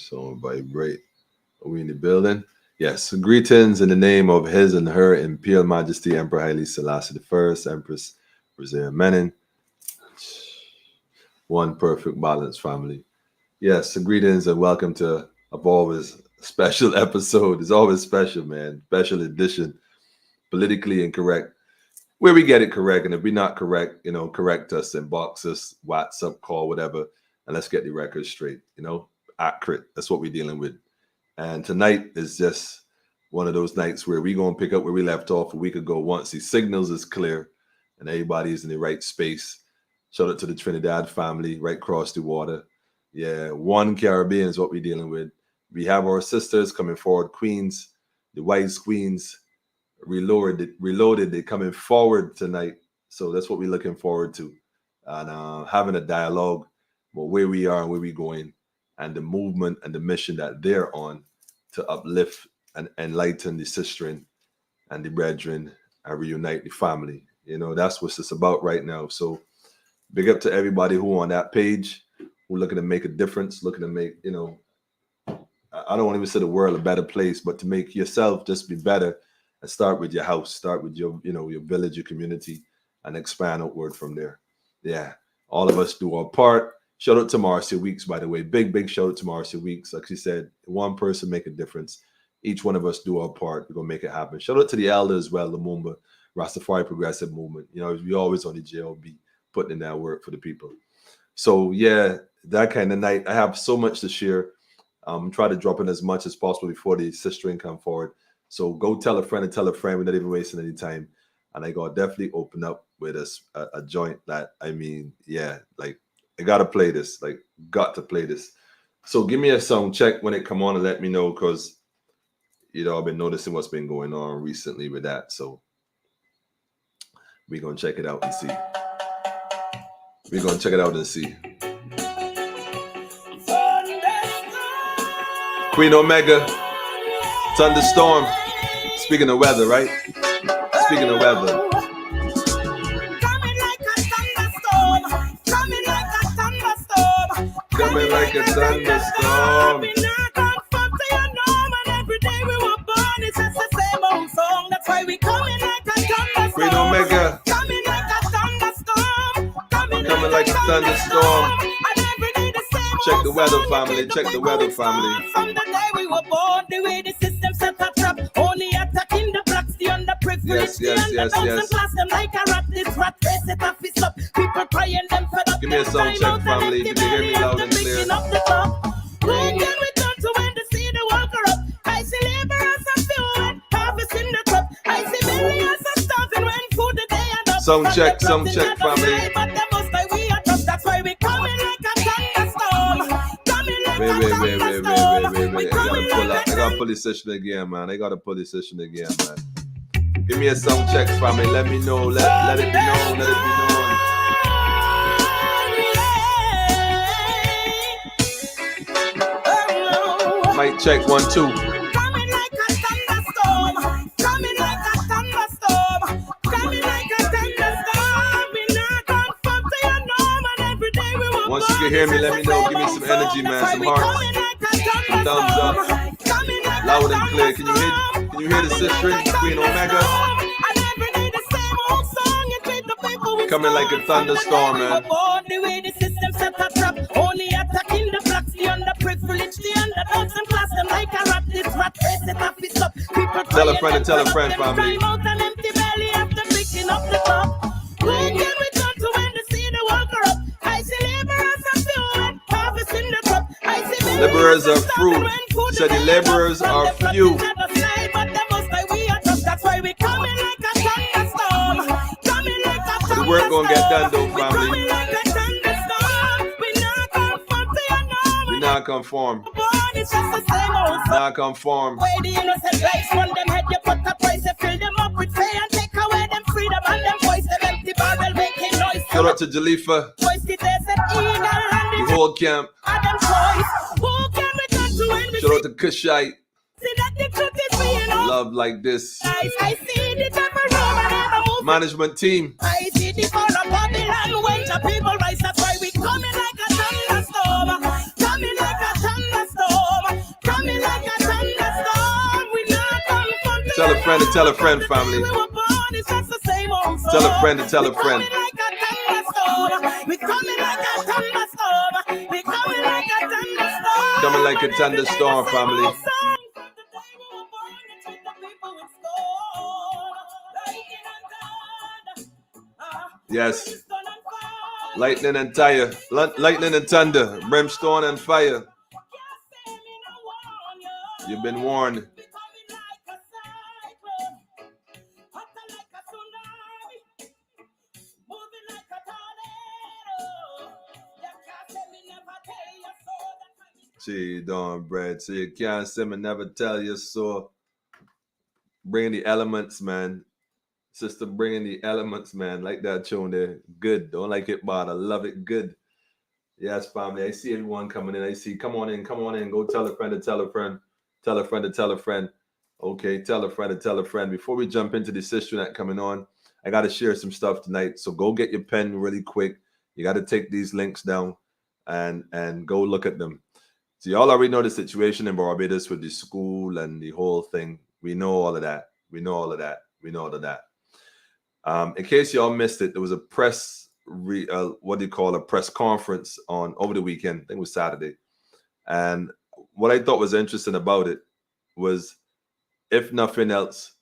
So vibrate. Are we in the building? Yes. Greetings in the name of His and Her Imperial Majesty Emperor Haile Selassie I, Empress Brazil Menin. One perfect balance family. Yes. Greetings and welcome to always special episode. It's always special, man. Special edition. Politically incorrect. Where we get it correct, and if we're not correct, correct us, inbox us, WhatsApp, call, whatever, and let's get the record straight, accurate. That's what we're dealing with. And tonight is just one of those nights where we're going to pick up where we left off a week ago once the signals is clear and everybody's in the right space. Shout out to the Trinidad family right across the water. Yeah, one Caribbean is what we're dealing with. We have our sisters coming forward, queens, the wise queens, reloaded, they're coming forward tonight. So that's what we're looking forward to. And having a dialogue about where we are and where we're going and the movement and the mission that they're on to uplift and enlighten the sisterin and the brethren and reunite the family. That's what it's about right now. So big up to everybody who on that page, who looking to make a difference, looking to make, I don't want to even say the world a better place, but to make yourself just be better. And start with your house, start with your, your village, your community, and expand outward from there. Yeah, all of us do our part. Shout out to Marcia Weeks, by the way. Big shout out to Marcia Weeks. Like she said, one person make a difference. Each one of us do our part. We're going to make it happen. Shout out to the elder as well, Lumumba, Rastafari Progressive Movement. We always on the JLB putting in that work for the people. So, yeah, that kind of night. I have so much to share. Try to drop in as much as possible before the sister come forward. So go tell a friend and tell a friend. We're not even wasting any time. And I got definitely open up with a joint that, like I got to play this, got to play this. So give me a sound check when it come on and let me know because, I've been noticing what's been going on recently with that. So we're going to check it out and see. Queen Omega, Thunderstorm. Speaking of weather, right? Speaking of weather. Coming like a thunderstorm. Queen Omega. Coming like a thunderstorm. Check the weather, family. Check the weather, family. From the day we were born, the way the system set a trap, only attacking the blacks, the underprivileged, the underdogs, and class them like a rat. This rat race it off is up. People crying them fed up. Give me a sound check, family. You can hear me loud and clear. When can we turn to when the sea the walker up? I see laborers are fuel harvesting the crop. I see millions are starving when food the day and up. Sound check, family. But the most by we are tough. That's why we coming like a thunderstorm. Wait. I gotta pull this session again, man. Give me a sound check, family. Let me know. Let it be known. Mic check 1 2. Coming like a thunderstorm. Coming like a thunderstorm. Coming like a thunderstorm. We not conform to your norm, and every day we will. Once you can hear me, let me know. Give me some energy, man. Some hearts. Some thumbs up. Loud and clear. Can you hear the sister, Queen Omega? Coming like a thunderstorm, man. The way the system set a trap, only attacking the blacks, the underprivileged, the underdogs, and class them like a rat. This rat race it off is up. People tell a friend, family. Out an empty belly after picking up the cup. When can we turn to when the sea the walker up? I see laborers are fuel harvesting the crop. I see laborers are fruit. So the laborers are few. That's why we coming like a thunderstorm. Coming like a thunderstorm. The work gonna get done though, family. We not conform. Not conform. Where the innocent lives run them head, you put a price, you fill them up with fear and take away them freedom and them voice, them empty barrel making noise. Shout out to Jalifa. The whole camp. Shout out to Kushite. Love like this. I see the devil management team. I see the fall of Babylon when the people rise. That's why we coming like a thunderstorm. Coming like a thunderstorm. Tell a friend to tell a friend, family. Tell a friend to tell a friend. We coming like a thunderstorm. We coming like a thunderstorm. Coming like a thunderstorm, family. Yes. Lightning and fire. Lightning and thunder. Brimstone and fire. You've been warned. She done bread, so you can't say me never tell you so. Bring the elements, man. Sister, bringing the elements, man. Like that tune there. Good. Don't like it, but I love it. Good. Yes, family. I see everyone coming in. I see. Come on in. Come on in. Go tell a friend to tell a friend. Tell a friend to tell a friend. Okay, tell a friend to tell a friend. Before we jump into the sister that coming on, I got to share some stuff tonight. So go get your pen really quick. You got to take these links down and go look at them. So y'all already know the situation in Barbados with the school and the whole thing. We know all of that. We know all of that. We know all of that. In case y'all missed it, there was a press, a press conference on over the weekend. I think it was Saturday. And what I thought was interesting about it was, if nothing else,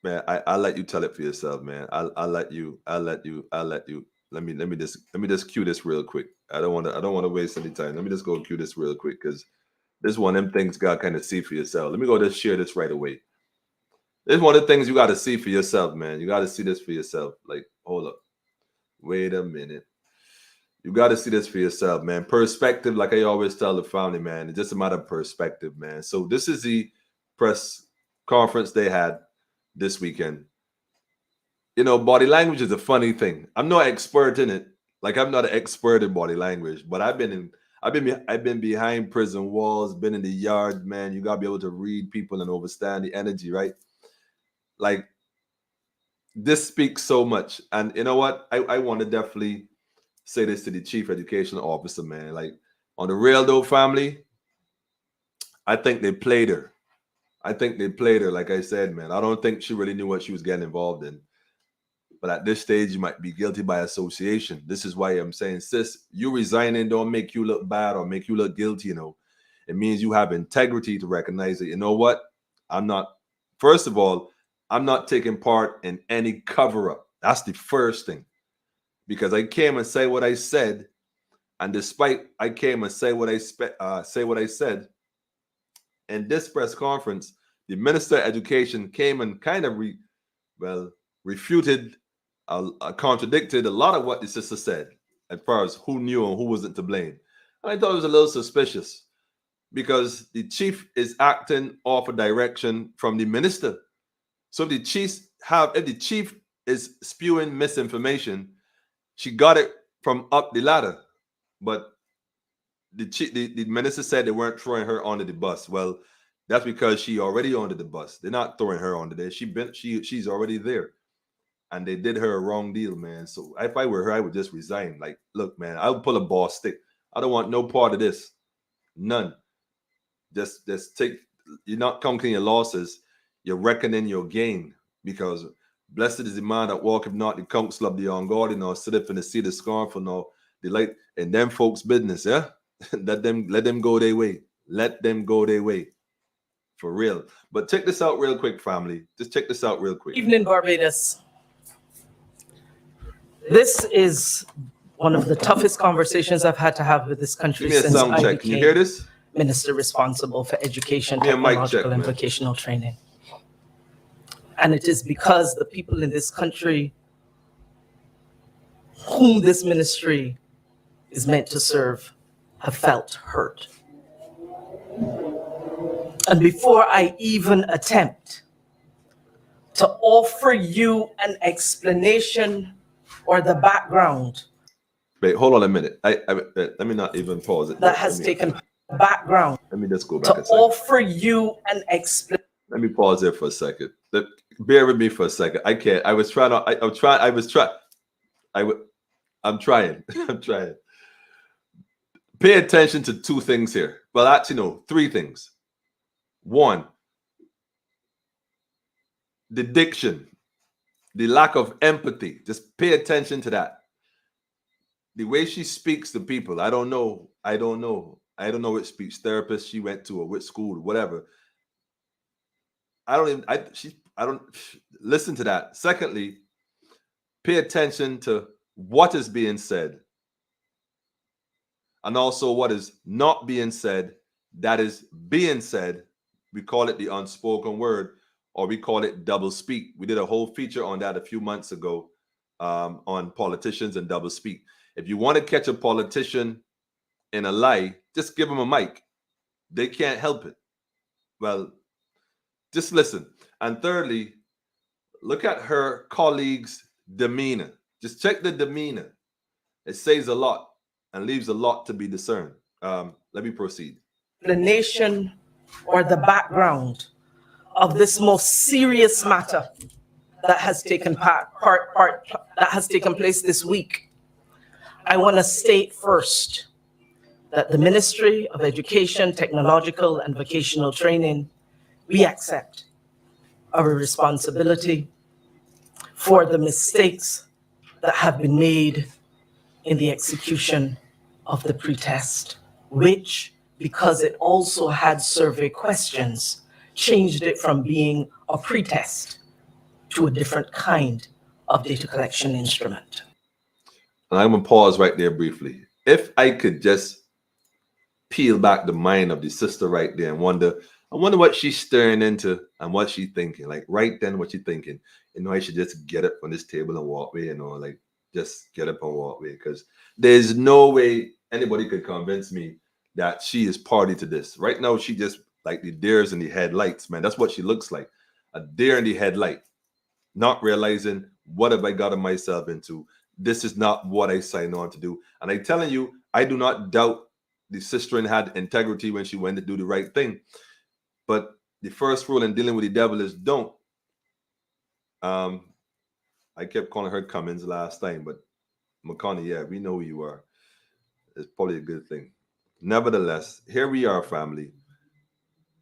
man, I'll let you tell it for yourself, man. I'll let you. Let me just cue this real quick. I don't want to waste any time. Let me just go cue this real quick, because this one of them things you got to kind of see for yourself. Let me go just share this right away. This is one of the things you got to see for yourself, man. You got to see this for yourself. Like, hold up. Wait a minute. You got to see this for yourself, man. Perspective, like I always tell the family, man. It's just a matter of perspective, man. So this is the press conference they had this weekend. You know, body language is a funny thing. I'm not an expert in it. Like, I'm not an expert in body language, but I've been behind prison walls, been in the yard, man. You got to be able to read people and understand the energy, right? Like, this speaks so much. And you know what? I want to definitely say this to the chief education officer, man. Like, on the real though, family, I think they played her. Like I said, man. I don't think she really knew what she was getting involved in. But at this stage, you might be guilty by association. This is why I'm saying, sis, you resigning don't make you look bad or make you look guilty, you know. It means you have integrity to recognize it. You know what? First of all, I'm not taking part in any cover-up. That's the first thing. Because I came and say what I said, and despite I came and say what I said, in this press conference, the Minister of Education came and kind of refuted, contradicted a lot of what the sister said as far as who knew and who wasn't to blame. And I thought it was a little suspicious, because the chief is acting off a direction from the minister. So if the chief is spewing misinformation, she got it from up the ladder. But the minister said they weren't throwing her onto the bus. Well, that's because she already onto the bus. They're not throwing her onto there. She's already there. And they did her a wrong deal, man. So if I were her, I would just resign. Like, look, man, I would pull a ball stick. I don't want no part of this. None. Just take, you're not counting your losses. You're reckoning your gain. Because blessed is the man that walketh not the counsel of the ungodly, nor sitteth in the seat of scornful, nor delight in them folks' business, yeah? Let them go their way. Let them go their way. For real. But check this out real quick, family. Just check this out real quick. Evening, Barbados. This is one of the toughest conversations I've had to have with this country since I became Can you hear this? minister responsible for education, Give me a mic technological, check, and man. vocational training. And it is because the people in this country whom this ministry is meant to serve have felt hurt. And before I even attempt to offer you an explanation or the background Wait, hold on a minute. Let me not even pause it. that has taken background Let me just go back to a second. offer you an explanation. Let me pause there for a second. Bear with me for a second. I can't. I'm trying. I'm trying. Pay attention to two things here. Well, actually, no, three things. One, the diction, the lack of empathy. Just pay attention to that. The way she speaks to people. I don't know which speech therapist she went to or which school, whatever. I don't listen to that. Secondly, pay attention to what is being said and also what is not being said that is being said. We call it the unspoken word, or we call it double speak. We did a whole feature on that a few months ago on politicians and double speak. If you want to catch a politician in a lie, just give them a mic. They can't help it. Well, just listen. And thirdly, look at her colleagues' demeanor. Just check the demeanor. It says a lot and leaves a lot to be discerned. Let me proceed. The nation or the background of this most serious matter that has taken place this week, I want to state first that the Ministry of Education, Technological and Vocational Training, we accept our responsibility for the mistakes that have been made in the execution of the pretest, which, because it also had survey questions, changed it from being a pretest to a different kind of data collection instrument. And I'm going to pause right there briefly. If I could just peel back the mind of the sister right there and wonder what she's staring into and what she's thinking. Like right then, what she's thinking. I should just get up from this table and walk away, like just get up and walk away. Because there's no way anybody could convince me that she is party to this. Right now, she just like the deers in the headlights, man. That's what she looks like. A deer in the headlight. Not realizing what have I gotten myself into. This is not what I signed on to do. And I'm telling you, I do not doubt the sister had integrity when she went to do the right thing. But the first rule in dealing with the devil is don't. I kept calling her Cummins last time, but McConnell, yeah, we know who you are. It's probably a good thing. Nevertheless, here we are, family.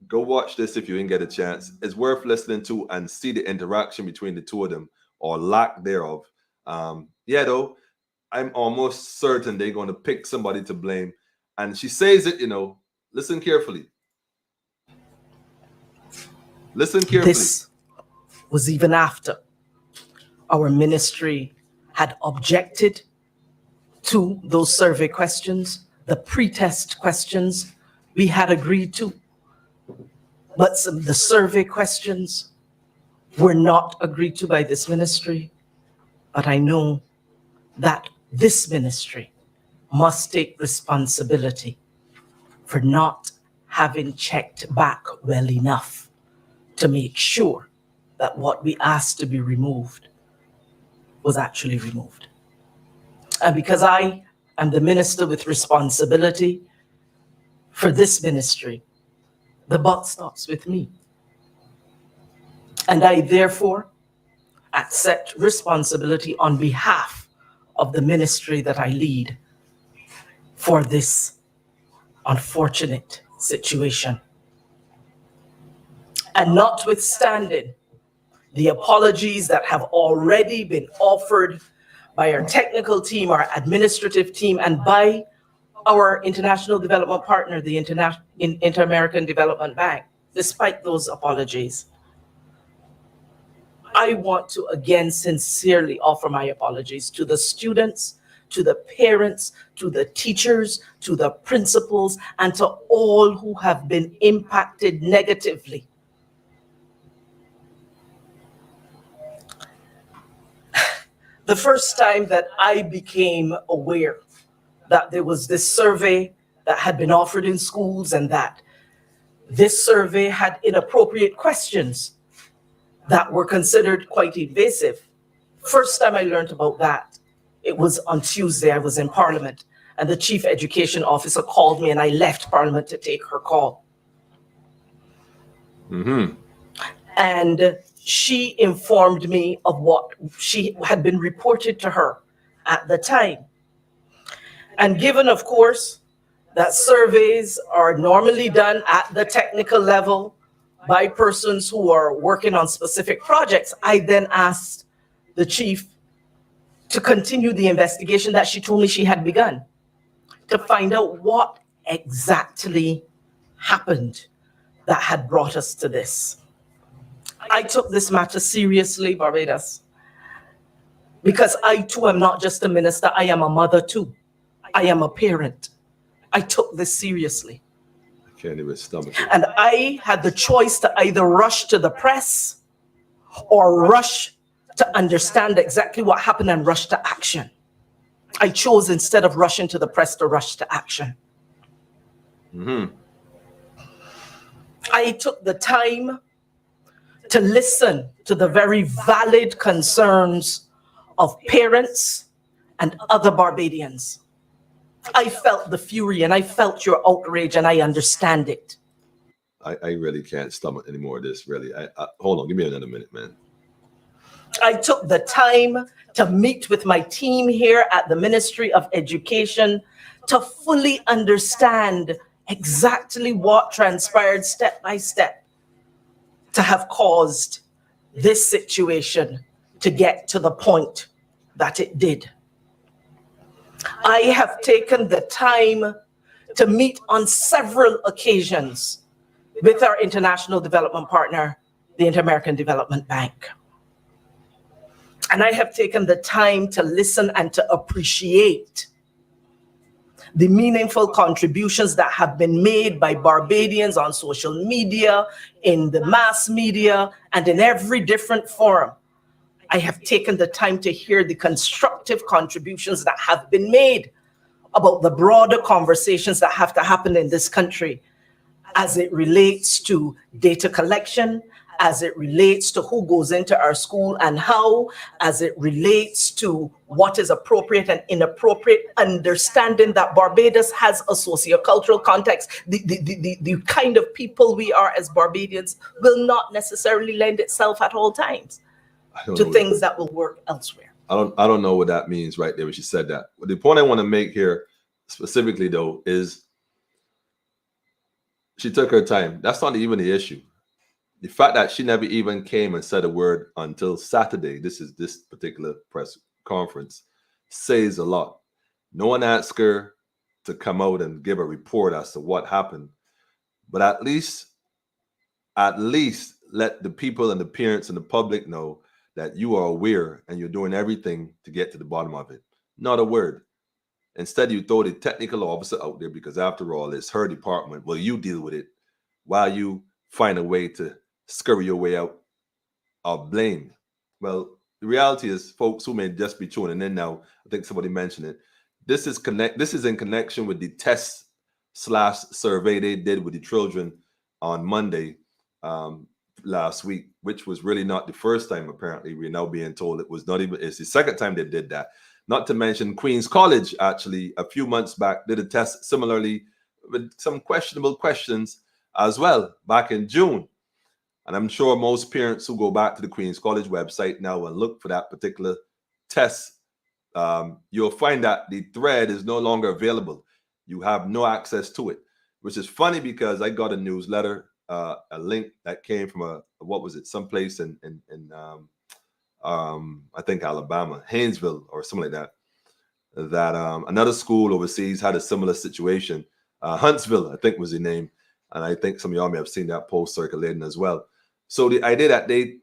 Go watch this if you didn't get a chance. It's worth listening to and see the interaction between the two of them, or lack thereof. Though, I'm almost certain they're going to pick somebody to blame. And she says it, listen carefully. Listen carefully. This was even after our ministry had objected to those survey questions, the pretest questions we had agreed to. But the survey questions were not agreed to by this ministry. But I know that this ministry must take responsibility for not having checked back well enough to make sure that what we asked to be removed was actually removed. And because I am the minister with responsibility for this ministry, the buck stops with me. And I therefore accept responsibility on behalf of the ministry that I lead for this unfortunate situation. And notwithstanding the apologies that have already been offered by our technical team, our administrative team, and by our international development partner, the Inter-American Development Bank, despite those apologies, I want to again sincerely offer my apologies to the students, to the parents, to the teachers, to the principals, and to all who have been impacted negatively. The first time that I became aware that there was this survey that had been offered in schools and that this survey had inappropriate questions that were considered quite invasive. First time I learned about that, it was on Tuesday. I was in Parliament and the Chief Education Officer called me and I left Parliament to take her call. Mm-hmm. And she informed me of what she had been reported to her at the time. And given, of course, that surveys are normally done at the technical level by persons who are working on specific projects. I then asked the chief to continue the investigation that she told me she had begun, to find out what exactly happened that had brought us to this. I took this matter seriously, Barbados, because I too am not just a minister, I am a mother too. I am a parent. I took this seriously. I can't even stomach it. And I had the choice to either rush to the press or rush to understand exactly what happened and rush to action. I chose, instead of rushing to the press, to rush to action. I took the time to listen to the very valid concerns of parents and other Barbadians. I felt the fury and I felt your outrage, and I understand it. I really can't stomach any more of this, really. Hold on, give me another minute, man. I took the time to meet with my team here at the Ministry of Education to fully understand exactly what transpired step by step to have caused this situation to get to the point that it did. I have taken the time to meet on several occasions with our international development partner, the Inter-American Development Bank. And I have taken the time to listen and to appreciate the meaningful contributions that have been made by Barbadians on social media, in the mass media, and in every different forum. I have taken the time to hear the constructive contributions that have been made about the broader conversations that have to happen in this country as it relates to data collection, as it relates to who goes into our school and how, as it relates to what is appropriate and inappropriate, understanding that Barbados has a sociocultural context. The kind of people we are as Barbadians will not necessarily lend itself at all times to things that will work elsewhere. I don't know what that means right there when she said that. But the point I want to make here specifically, though, is she took her time. That's not even the issue. The fact that she never even came and said a word until Saturday, this particular press conference, says a lot. No one asked her to come out and give a report as to what happened. But at least let the people and the parents and the public know that you are aware and you're doing everything to get to the bottom of it. Not a word. Instead, you throw the technical officer out there because, after all, it's her department. Well, you deal with it while you find a way to scurry your way out of blame. Well, the reality is, folks who may just be tuning in now, I think somebody mentioned it. This is in connection with the test/survey they did with the children on Monday last week, which was really not the first time. Apparently, we're now being told it's the second time they did that. Not to mention Queen's College, actually, a few months back, did a test similarly with some questionable questions as well back in June. And I'm sure most parents who go back to the Queen's College website now and look for that particular test, you'll find that the thread is no longer available. You have no access to it, which is funny because I got a newsletter, a link that came from someplace in I think Alabama, Haynesville or something like that, another school overseas had a similar situation. Huntsville, I think, was the name. And I think some of y'all may have seen that post circulating as well. So the idea that they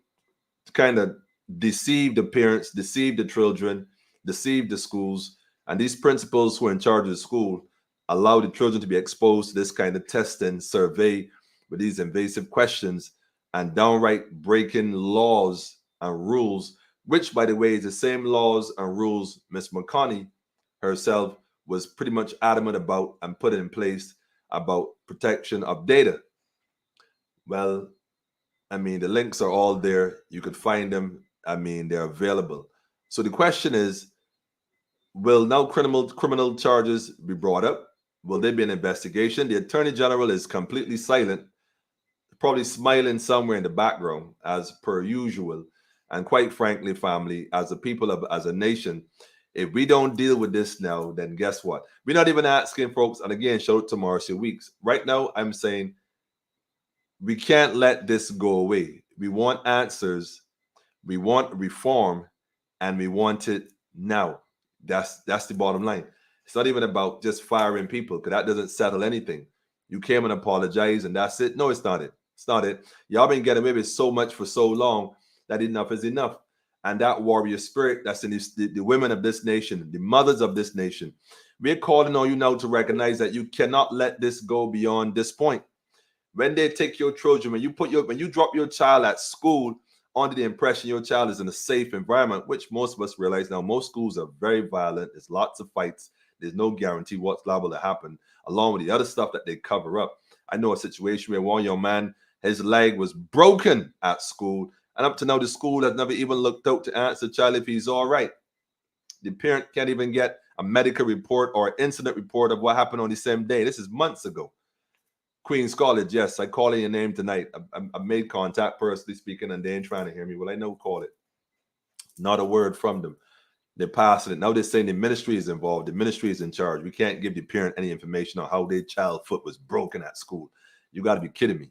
kind of deceived the parents, deceived the children, deceived the schools, and these principals who are in charge of the school allow the children to be exposed to this kind of testing, survey with these invasive questions and downright breaking laws and rules, which, by the way, is the same laws and rules Ms. McConney herself was pretty much adamant about and put in place about protection of data. Well, I mean, the links are all there. You could find them. I mean, they're available. So the question is, will now criminal charges be brought up? Will there be an investigation? The Attorney General is completely silent, probably smiling somewhere in the background, as per usual. And quite frankly, family, as a nation, if we don't deal with this now, then guess what? We're not even asking folks, and again, shout out to Marcia Weeks. Right now, I'm saying we can't let this go away. We want answers, we want reform, and we want it now. That's the bottom line. It's not even about just firing people, because that doesn't settle anything. You came and apologized and that's it. No, it's not it. It's not it. Y'all been getting away with so much for so long that enough is enough. And that warrior spirit that's in the women of this nation, the mothers of this nation, we're calling on you now to recognize that you cannot let this go beyond this point. When they take your children, when you drop your child at school under the impression your child is in a safe environment, which most of us realize now, most schools are very violent. There's lots of fights. There's no guarantee what's liable to happen, along with the other stuff that they cover up. I know a situation where one young man, his leg was broken at school, and up to now, the school has never even looked out to ask the child if he's all right. The parent can't even get a medical report or an incident report of what happened on the same day. This is months ago. Queen's College, yes, I call in your name tonight. I made contact personally speaking, and they ain't trying to hear me. Well, I know call it. Not a word from them. They're passing it. Now they're saying the ministry is involved. The ministry is in charge. We can't give the parent any information on how their child foot was broken at school. You got to be kidding me.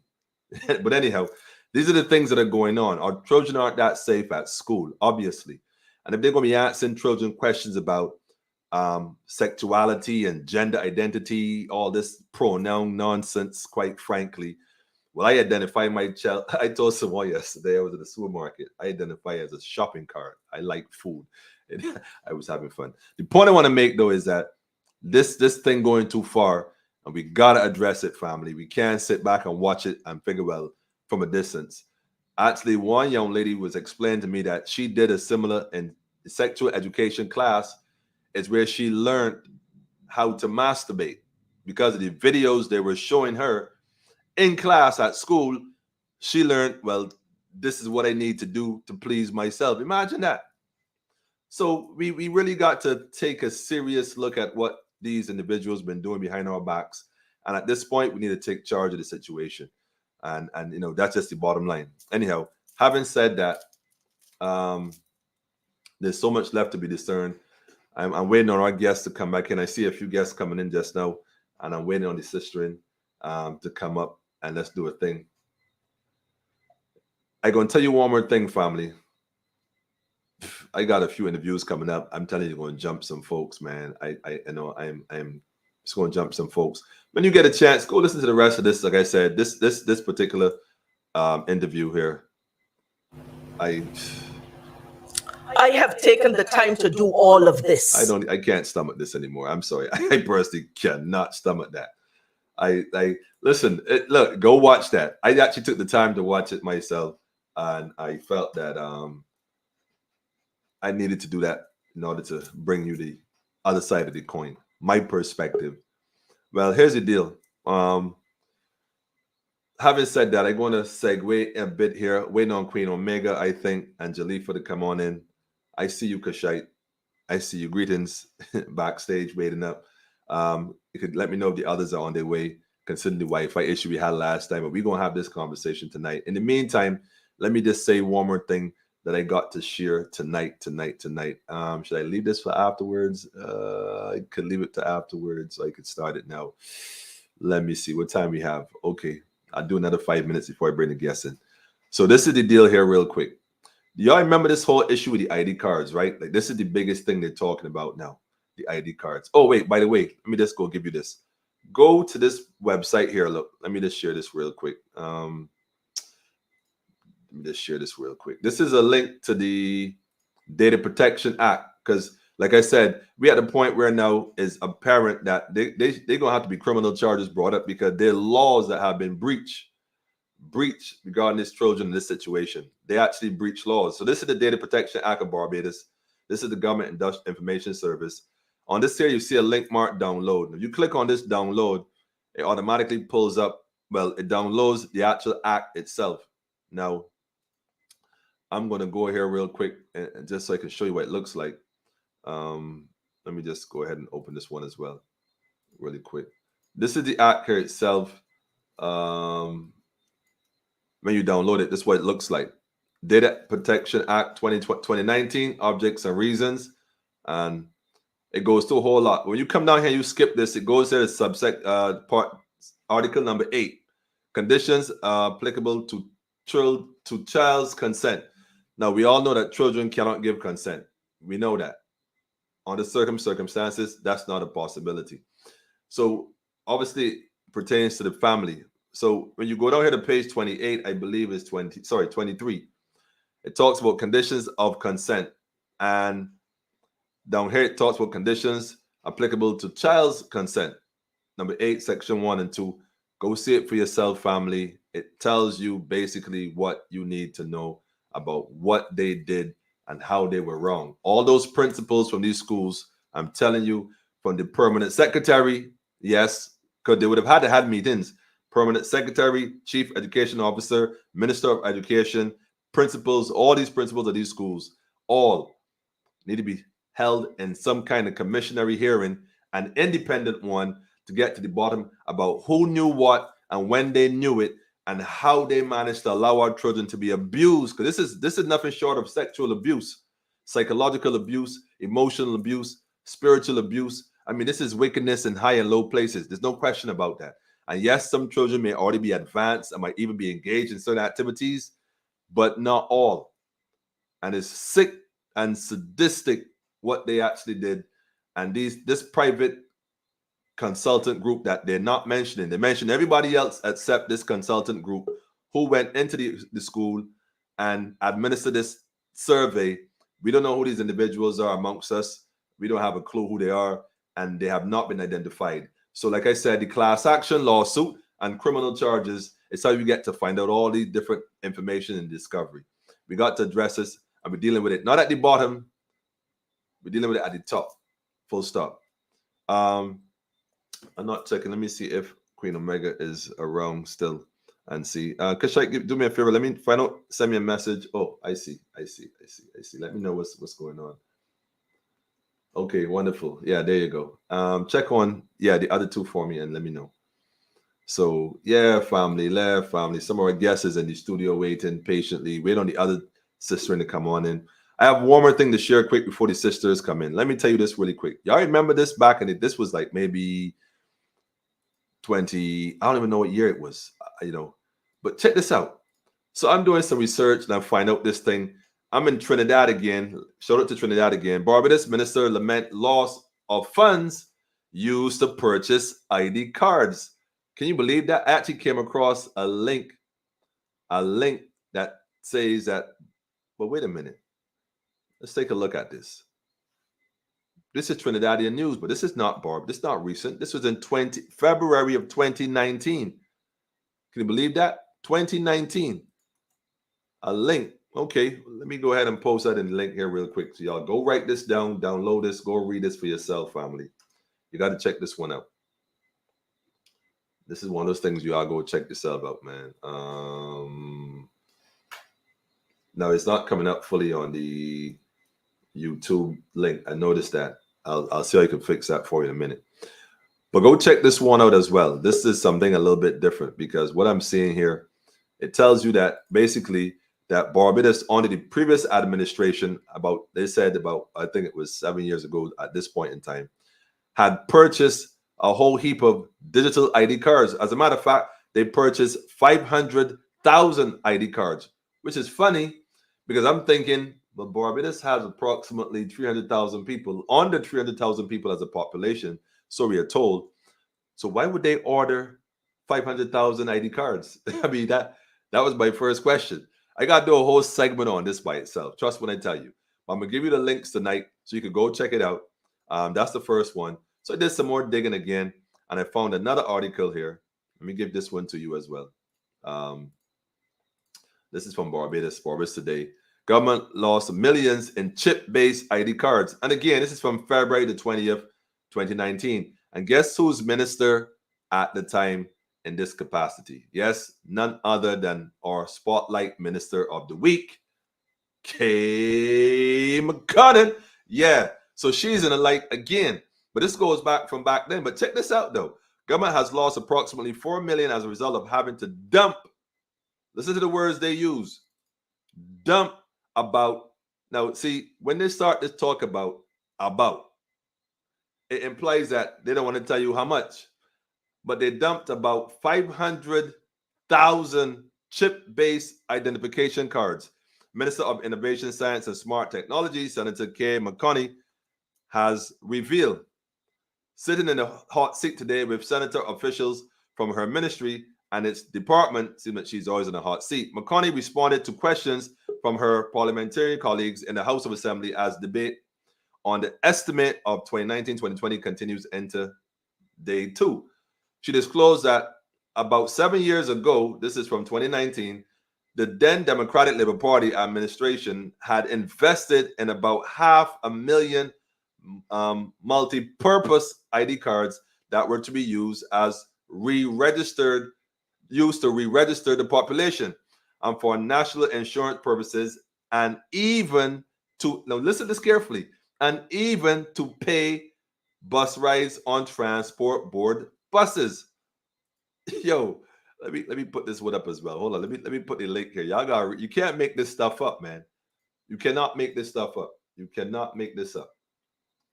But anyhow, these are the things that are going on. Our children aren't that safe at school, obviously. And if they're going to be asking children questions about sexuality and gender identity, all this pronoun nonsense, quite frankly, well, I identify my child. I told someone yesterday, I was at the supermarket. I identify as a shopping cart. I like food. I was having fun. The point I want to make, though, is that this thing going too far, and we got to address it, family. We can't sit back and watch it and figure, well, from a distance. Actually, one young lady was explaining to me that she did a similar in sexual education class. Is where she learned how to masturbate because of the videos they were showing her in class at school. She learned, well, this is what I need to do to please myself. Imagine that. So we really got to take a serious look at what these individuals been doing behind our backs. And at this point, we need to take charge of the situation. And you know, that's just the bottom line. Anyhow, having said that, there's so much left to be discerned. I'm waiting on our guests to come back in. I see a few guests coming in just now, and I'm waiting on the sister to come up, and let's do a thing. I'm going to tell you one more thing, family. I got a few interviews coming up. I'm telling you, going to jump some folks, man. I know I'm just going to jump some folks. When you get a chance, go listen to the rest of this. Like I said, this particular interview here, I have taken the time to do all of this. I can't stomach this anymore. I'm sorry. I personally cannot stomach that. I listen, look, go watch that. I actually took the time to watch it myself, and I felt that I needed to do that in order to bring you the other side of the coin, my perspective. Well, here's the deal. Having said that, I'm going to segue a bit here, waiting on Queen Omega, I think, and Jalifa to come on in. I see you, Kushite. I see you. Greetings backstage, waiting up. You could let me know if the others are on their way, considering the Wi-Fi issue we had last time. But we're going to have this conversation tonight. In the meantime, let me just say one more thing that I got to share tonight. Should I leave this for afterwards? I could leave it to afterwards. I could start it now. Let me see what time we have. Okay, I'll do another 5 minutes before I bring the guests in. So this is the deal here real quick. Do y'all remember this whole issue with the ID cards, right? Like, this is the biggest thing they're talking about now, the ID cards. Oh, wait, by the way, let me just go give you this. Go to this website here. Look, let me just share this real quick. Let me just share this real quick. This is a link to the Data Protection Act, because, like I said, we're at the point where now it's apparent that they're going to have to be criminal charges brought up because there are laws that have been breached regarding this Trojan in this situation. They actually breach laws. So this is the Data Protection Act of Barbados. This is the Government Industrial Information Service. On this here, you see a link marked download. If you click on this download, it automatically pulls up, well, it downloads the actual act itself. Now, I'm going to go here real quick, and just so I can show you what it looks like. Let me just go ahead and open this one as well, really quick. This is the act here itself. When you download it, this is what it looks like. Data Protection Act 2019, Objects and Reasons. And it goes to a whole lot. When you come down here, you skip this. It goes there to subsect part, article number 8, conditions applicable to child's consent. Now we all know that children cannot give consent. We know that. Under certain circumstances, that's not a possibility. So obviously pertains to the family. So when you go down here to page 28, I believe is 23. It talks about conditions of consent. And down here it talks about conditions applicable to child's consent. Number 8, section 1 and 2. Go see it for yourself, family. It tells you basically what you need to know about what they did and how they were wrong. All those principals from these schools, I'm telling you, from the permanent secretary, yes, because they would have had to have meetings. Permanent secretary, chief education officer, minister of education, principals, all these principals of these schools, all need to be held in some kind of commissionary hearing, an independent one, to get to the bottom about who knew what and when they knew it and how they managed to allow our children to be abused. Because this is nothing short of sexual abuse, psychological abuse, emotional abuse, spiritual abuse. I mean, this is wickedness in high and low places. There's no question about that. And yes, some children may already be advanced and might even be engaged in certain activities, but not all. And it's sick and sadistic what they actually did. And this private consultant group that they're not mentioning, they mention everybody else except this consultant group who went into the school and administered this survey. We don't know who these individuals are amongst us. We don't have a clue who they are, and they have not been identified. So like I said, the class action lawsuit and criminal charges is how you get to find out all these different information and discovery. We got to address this, and we're dealing with it not at the bottom, we're dealing with it at the top. Full stop. I'm not checking. Let me see if Queen Omega is around still and see. Kushite, do me a favor. Let me find out. Send me a message. Oh, I see. Let me know what's going on. Okay, wonderful. Yeah, there you go. Check on the other two for me and let me know. So family. Some of our guests is in the studio waiting patiently. Wait on the other sister to come on in. I have one more thing to share quick before the sisters come in. Let me tell you this really quick. Y'all remember this back in this was like maybe 20, I don't even know what year it was, but check this out. So I'm doing some research and I find out this thing. I'm in Trinidad again. Shout out to Trinidad again. Barbados minister lament loss of funds used to purchase ID cards. Can you believe that? I actually came across a link that says that, but wait a minute. Let's take a look at this. This is Trinidadian news, but this is not This is not recent. This was in February of 2019. Can you believe that? 2019. A link. Okay, let me go ahead and post that in the link here real quick. So y'all go write this down, download this, go read this for yourself, family. You got to check this one out. This is one of those things you all go check yourself out, man. Now it's not coming up fully on the YouTube link. I noticed that. I'll see how I can fix that for you in a minute. But go check this one out as well. This is something a little bit different because what I'm seeing here, it tells you that basically that Barbados under the previous administration, they said about, I think it was 7 years ago at this point in time, had purchased a whole heap of digital ID cards. As a matter of fact, they purchased 500,000 ID cards, which is funny because I'm thinking, but Barbados has approximately 300,000 people, under 300,000 people as a population, so we are told. So why would they order 500,000 ID cards? I mean, that was my first question. I got to do a whole segment on this by itself. Trust when I tell you. I'm going to give you the links tonight so you can go check it out. That's the first one. So I did some more digging again, and I found another article here. Let me give this one to you as well. This is from Barbados Today. Government lost millions in chip-based ID cards. And again, this is from February the 20th, 2019. And guess who's minister at the time in this capacity? Yes, none other than our Spotlight Minister of the Week, Kay McConnell. Yeah, so she's in the light again. But this goes back from back then. But check this out, though. Government has lost approximately 4 million as a result of having to dump. Listen to the words they use. Dump about. Now, see, when they start to talk about, it implies that they don't want to tell you how much. But they dumped about 500 100,000 chip-based identification cards. Minister of Innovation, Science, and Smart Technology, Senator Kay McConney, has revealed. Sitting in a hot seat today with senator officials from her ministry and its department, seems that she's always in a hot seat. McConney responded to questions from her parliamentary colleagues in the House of Assembly as debate on the estimate of 2019-2020 continues into day 2. She disclosed that about 7 years ago, this is from 2019, the then Democratic Labour Party administration had invested in about 500,000 multi-purpose ID cards that were to be used as re-registered, used to re-register the population and for national insurance purposes, and even to, now listen to this carefully, and even to pay bus rides on transport board buses. Yo, let me put this one up as well. Hold on, let me put the link here. Y'all got, you can't make this stuff up, man. You cannot make this stuff up. You cannot make this up.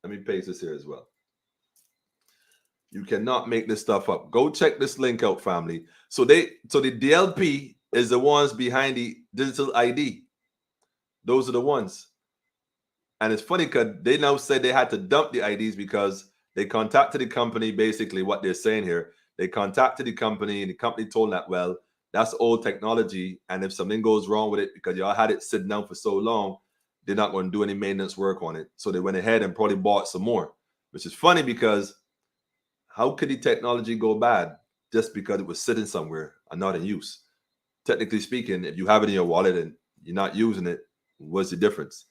Let me paste this here as well. You cannot make this stuff up. Go check this link out, family. So the DLP is the ones behind the digital ID. Those are the ones. And it's funny because they now said they had to dump the IDs because they contacted the company. Basically, what they're saying here, they contacted the company, and the company told them that, well, that's old technology, and if something goes wrong with it because y'all had it sitting down for so long, they're not going to do any maintenance work on it. So they went ahead and probably bought some more, which is funny because how could the technology go bad just because it was sitting somewhere and not in use? Technically speaking, if you have it in your wallet and you're not using it, what's the difference?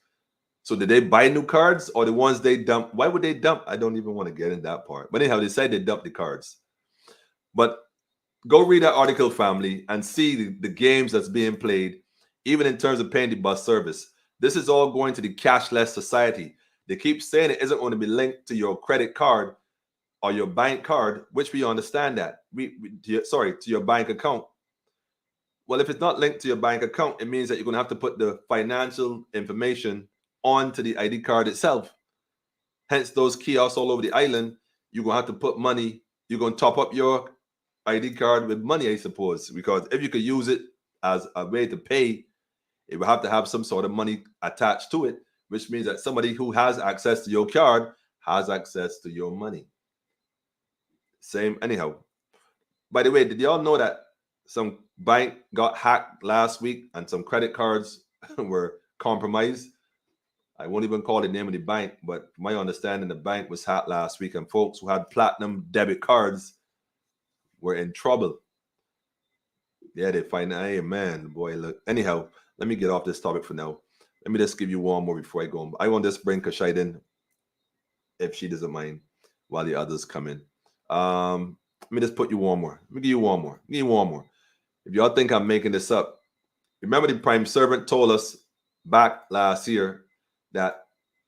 So did they buy new cards or the ones they dump? Why would they dump? I don't even want to get in that part. But anyhow, they said they dumped the cards. But go read that article, family, and see the games that's being played, even in terms of paying the bus service. This is all going to the cashless society. They keep saying it isn't going to be linked to your credit card or your bank card, which we understand that. To your bank account. Well, if it's not linked to your bank account, it means that you're going to have to put the financial information onto the ID card itself. Hence, those kiosks all over the island, you're going to have to put money. You're going to top up your ID card with money, I suppose, because if you could use it as a way to pay, it would have to have some sort of money attached to it, which means that somebody who has access to your card has access to your money. Same, anyhow. By the way, did y'all know that some bank got hacked last week and some credit cards were compromised? I won't even call the name of the bank, but from my understanding, the bank was hacked last week, and folks who had platinum debit cards were in trouble. Yeah, they find, hey, man, boy, look. Anyhow, let me get off this topic for now. Let me just give you one more before I go. I want to just bring Kushite in, if she doesn't mind, while the others come in. Let me just put you one more. Let me give you one more. Give you one more. If y'all think I'm making this up, remember the prime servant told us back last year that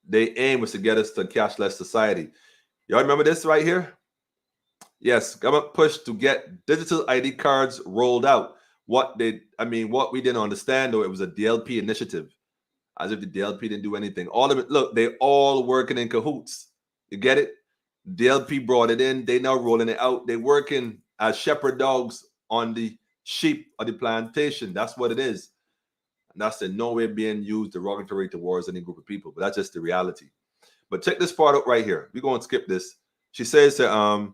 their aim was to get us to a cashless society. Y'all remember this right here? Yes, government push to get digital ID cards rolled out. What we didn't understand, though, it was a DLP initiative. As if the DLP didn't do anything. All of it, look, they all working in cahoots. You get it? DLP brought it in. They now rolling it out. They working as shepherd dogs on the sheep of the plantation. That's what it is. And that's in no way being used derogatory towards any group of people. But that's just the reality. But check this part out right here. We're going to skip this. She says, I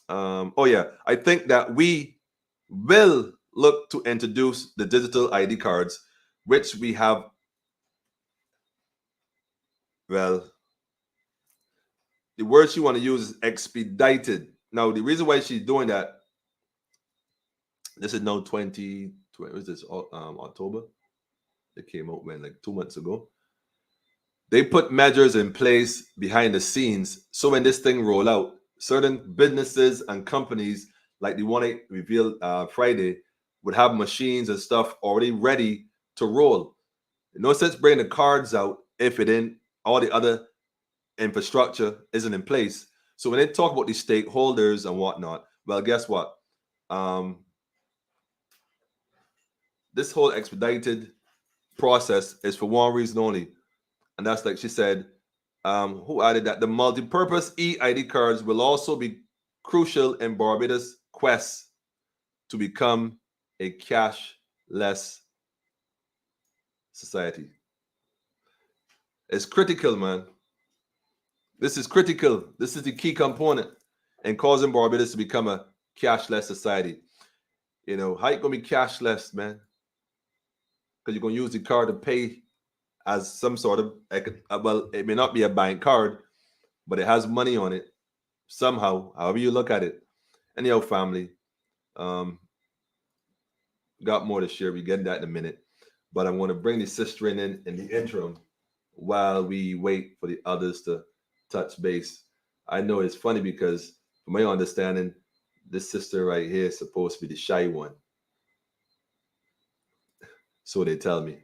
think that we will look to introduce the digital ID cards, which we have, well, the word she want to use is expedited. Now, the reason why she's doing that, this is now 2020, was this October? It came out when, like 2 months ago. They put measures in place behind the scenes. So when this thing roll out, certain businesses and companies, like the one I revealed Friday, would have machines and stuff already ready to roll. No sense bringing the cards out if it ain't, all the other infrastructure isn't in place. So when they talk about the stakeholders and whatnot, well, guess what? This whole expedited process is for one reason only, and that's, like she said, who added that the multi-purpose e-ID cards will also be crucial in Barbados' quest to become a cashless society. It's critical, man. This is critical. This is the key component in causing Barbados to become a cashless society. You know, how you gonna be cashless, man? Because you're gonna use the card to pay as some sort of well, it may not be a bank card, but it has money on it somehow, however you look at it. Anyhow, family, um, got more to share. We get that in a minute, but I want to bring the sister in the interim while we wait for the others to touch base. I know it's funny because, from my understanding, this sister right here is supposed to be the shy one. So they tell me.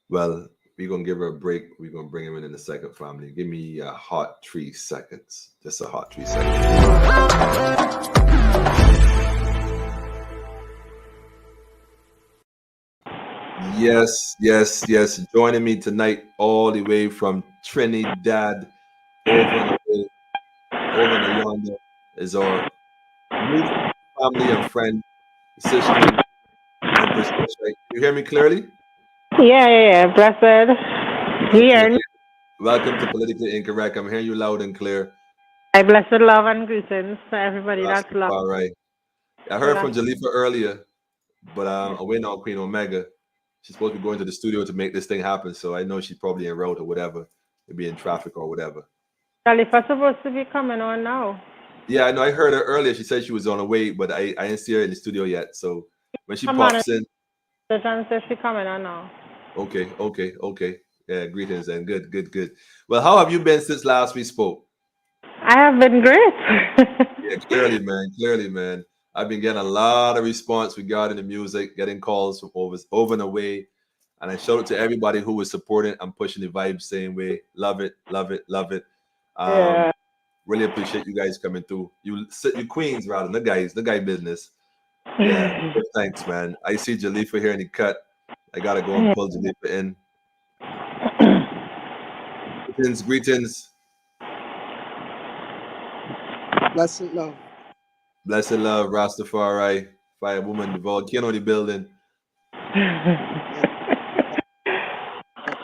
Well, we're gonna give her a break. We're gonna bring him in a second, family. Give me a hot 3 seconds. Just a hot 3 seconds. Yes, yes, yes. Joining me tonight, all the way from Trinidad, over and yonder, is our new family and friend, sister Empress Kushite. You hear me clearly? Yeah. Blessed. Okay. Here. Welcome to Politically Incorrect. I'm hearing you loud and clear. I blessed love and greetings to everybody that's love. All right. I heard from Jalifa earlier, but I'm waiting on Queen Omega. She's supposed to be going to the studio to make this thing happen, so I know she's probably en route or whatever, maybe in traffic or whatever. Jalifa's supposed to be coming on now. Yeah, I know. I heard her earlier. She said she was on her way, but I didn't see her in the studio yet. So when she pops in, the chance says she coming on now. Okay. Yeah, greetings and good. Well, how have you been since last we spoke? I have been great. Yeah, clearly, man. I've been getting a lot of response regarding the music, getting calls from over and away. And I showed it to everybody who was supporting and pushing the vibe same way. Love it. Yeah. Really appreciate you guys coming through. You queens rather, the guy business. Yeah, thanks, man. I see Jalifa here in the cut. I gotta go and pull Jalifa in. Greetings. Blessed love, Rastafari, Fire Woman, the volcano in the building.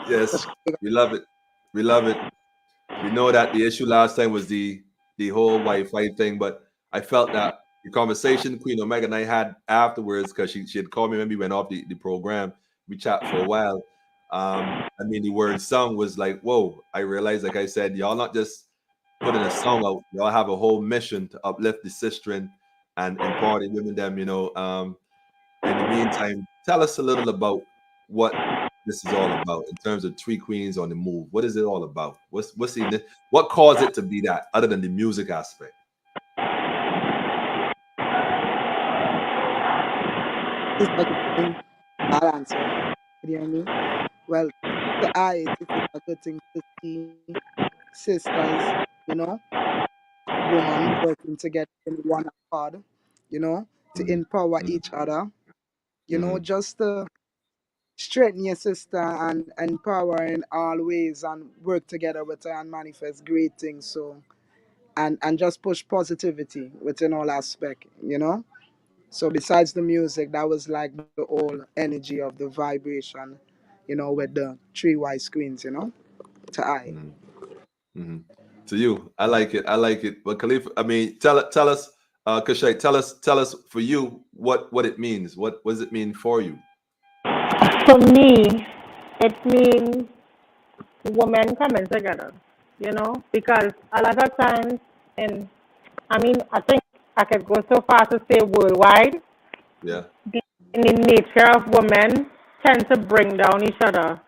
Yes, we love it. We know that the issue last time was the whole Wi-Fi thing, but I felt that the conversation Queen Omega and I had afterwards, because she had called me when we went off the program, we chat for a while. I mean, the word song was like, whoa, I realized, like I said, y'all not just putting a song out, y'all have a whole mission to uplift the sistren and empower the women them, in the meantime, tell us a little about what this is all about in terms of Three Queens on the Move. What is it all about? What caused it to be that, other than the music aspect? I'll answer. You know what I mean? Well, to I, it is a good thing to see sisters, women working together in one accord, to empower each other, just to strengthen your sister and empower in all ways and work together with her and manifest great things. So, and just push positivity within all aspect. So besides the music, that was like the whole energy of the vibration, with the three white screens, to I. Mm-hmm. To you, I like it. But Khalifa, I mean, tell us, Kushite, tell us for you what it means. What does it mean for you? For me, it means women coming together, because a lot of times, and I think I could go so far to say worldwide, yeah, the nature of women tend to bring down each other.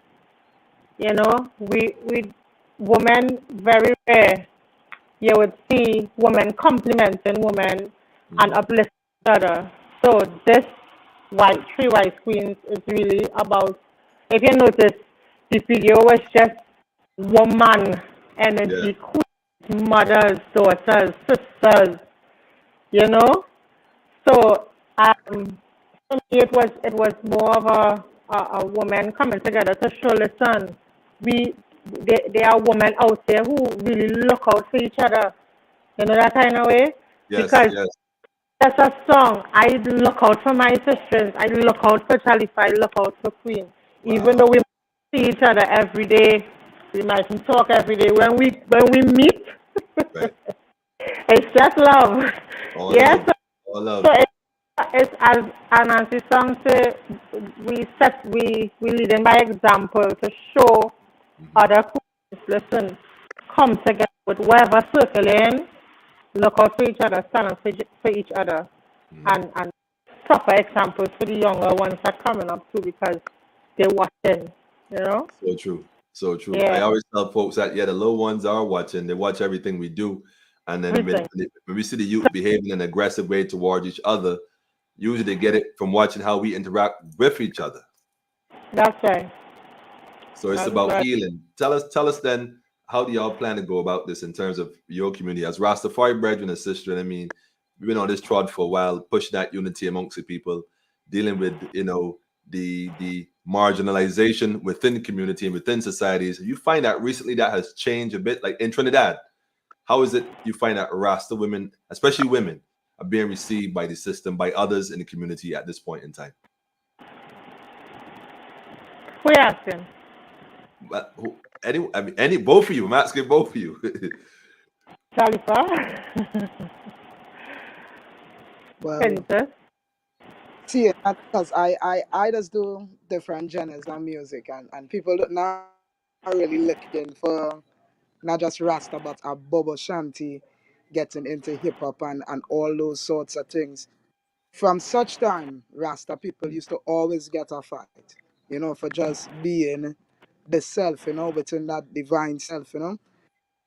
We women very rare. You would see women complimenting women and uplifting each other. So this three white queens is really about. If you notice, the video was just woman energy, queens, mothers, daughters, sisters. You know. So for me, it was more of a woman coming together to show, listen, there are women out there who really look out for each other, that kind of way. Yes, because yes. That's a song. I look out for my sisters. I look out for Jalifa. I look out for Queen. Even though Wow. we see each other every day, we mightn't talk every day. When we meet, Right. it's just love. All Yes. love. All So love. it's as Nancy song say, we leading by example to show Hmm. other Queens, listen, come together with whoever circle in, look out for each other, stand up for each other, Hmm. and proper examples for the younger ones that are coming up too because they're watching, you know? So true. So true. I Yeah, always tell folks that, yeah, the little ones are watching. They watch everything we do. And then everything. when we see the youth behaving in an aggressive way towards each other, usually they get it from watching how we interact with each other. That's right. So it's That's about right. healing. Tell us then, how do y'all plan to go about this in terms of your community as Rastafari brethren and sister? I mean, we've been on this trod for a while, pushing that unity amongst the people, dealing with the marginalization within the community and within societies. You find that recently that has changed a bit, like in Trinidad. How is it you find that Rasta women, especially women, are being received by the system, by others in the community at this point in time? Who you asking? But I mean, any both of you. I'm asking both of you. Jalifa? Well, Princess? see, because I just do different genres of music, and people not really looking for not just Rasta, but a bubble shanty, getting into hip hop and all those sorts of things. From such time, Rasta people used to always get a fight, for just being the self, within that divine self, Hmm.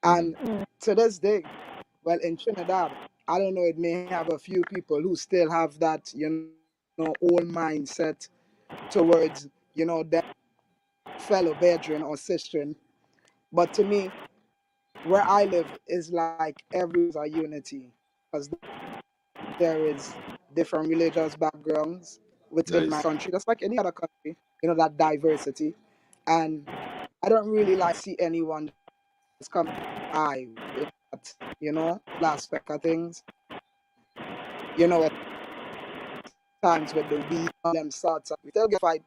And to this day, well, in Trinidad, I don't know, it may have a few people who still have that, old mindset towards, their fellow brethren or sister. But to me, where I live is like everywhere is a unity because there is different religious backgrounds within my country, just like any Nice. other country, that diversity. And I don't really like see anyone just come I with that, aspect of things. At times with the weed and all them sorts of, we still get fight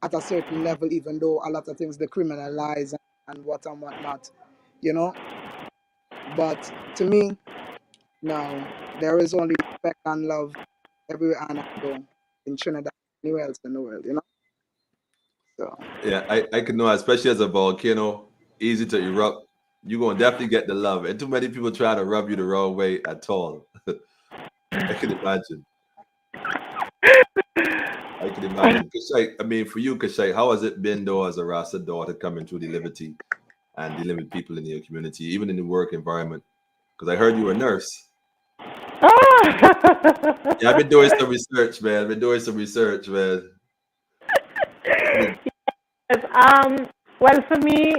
at a certain level, even though a lot of things they criminalize and what and whatnot, you know. But to me, no, there is only respect and love everywhere and I go in Trinidad, anywhere else in the world, So Yeah, I can know, especially as a volcano, easy to erupt. You're gonna definitely get the love. And too many people try to rub you the wrong way at all. I can imagine. I can imagine. Kushite, I mean, for you, Kushite, how has it been though as a Rasta daughter coming through the liberty and dealing with people in your community, even in the work environment? Because I heard you were a nurse. Yeah, I've been doing some research, man. I've been doing some research, man. Yes, well, for me,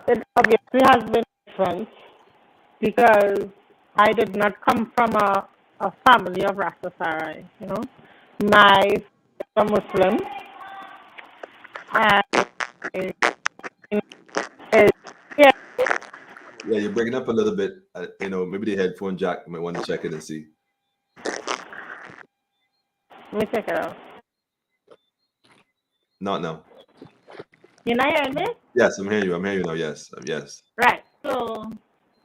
it obviously has been different because I did not come from a family of Rastafari, My father is Muslim, and is, yeah, Yeah, you're breaking up a little bit. Maybe the headphone jack. You might want to check it and see. let me check it out. Not now. You not hearing me? Yes, I'm hearing you. I'm hearing you now. Yes, yes, Right, so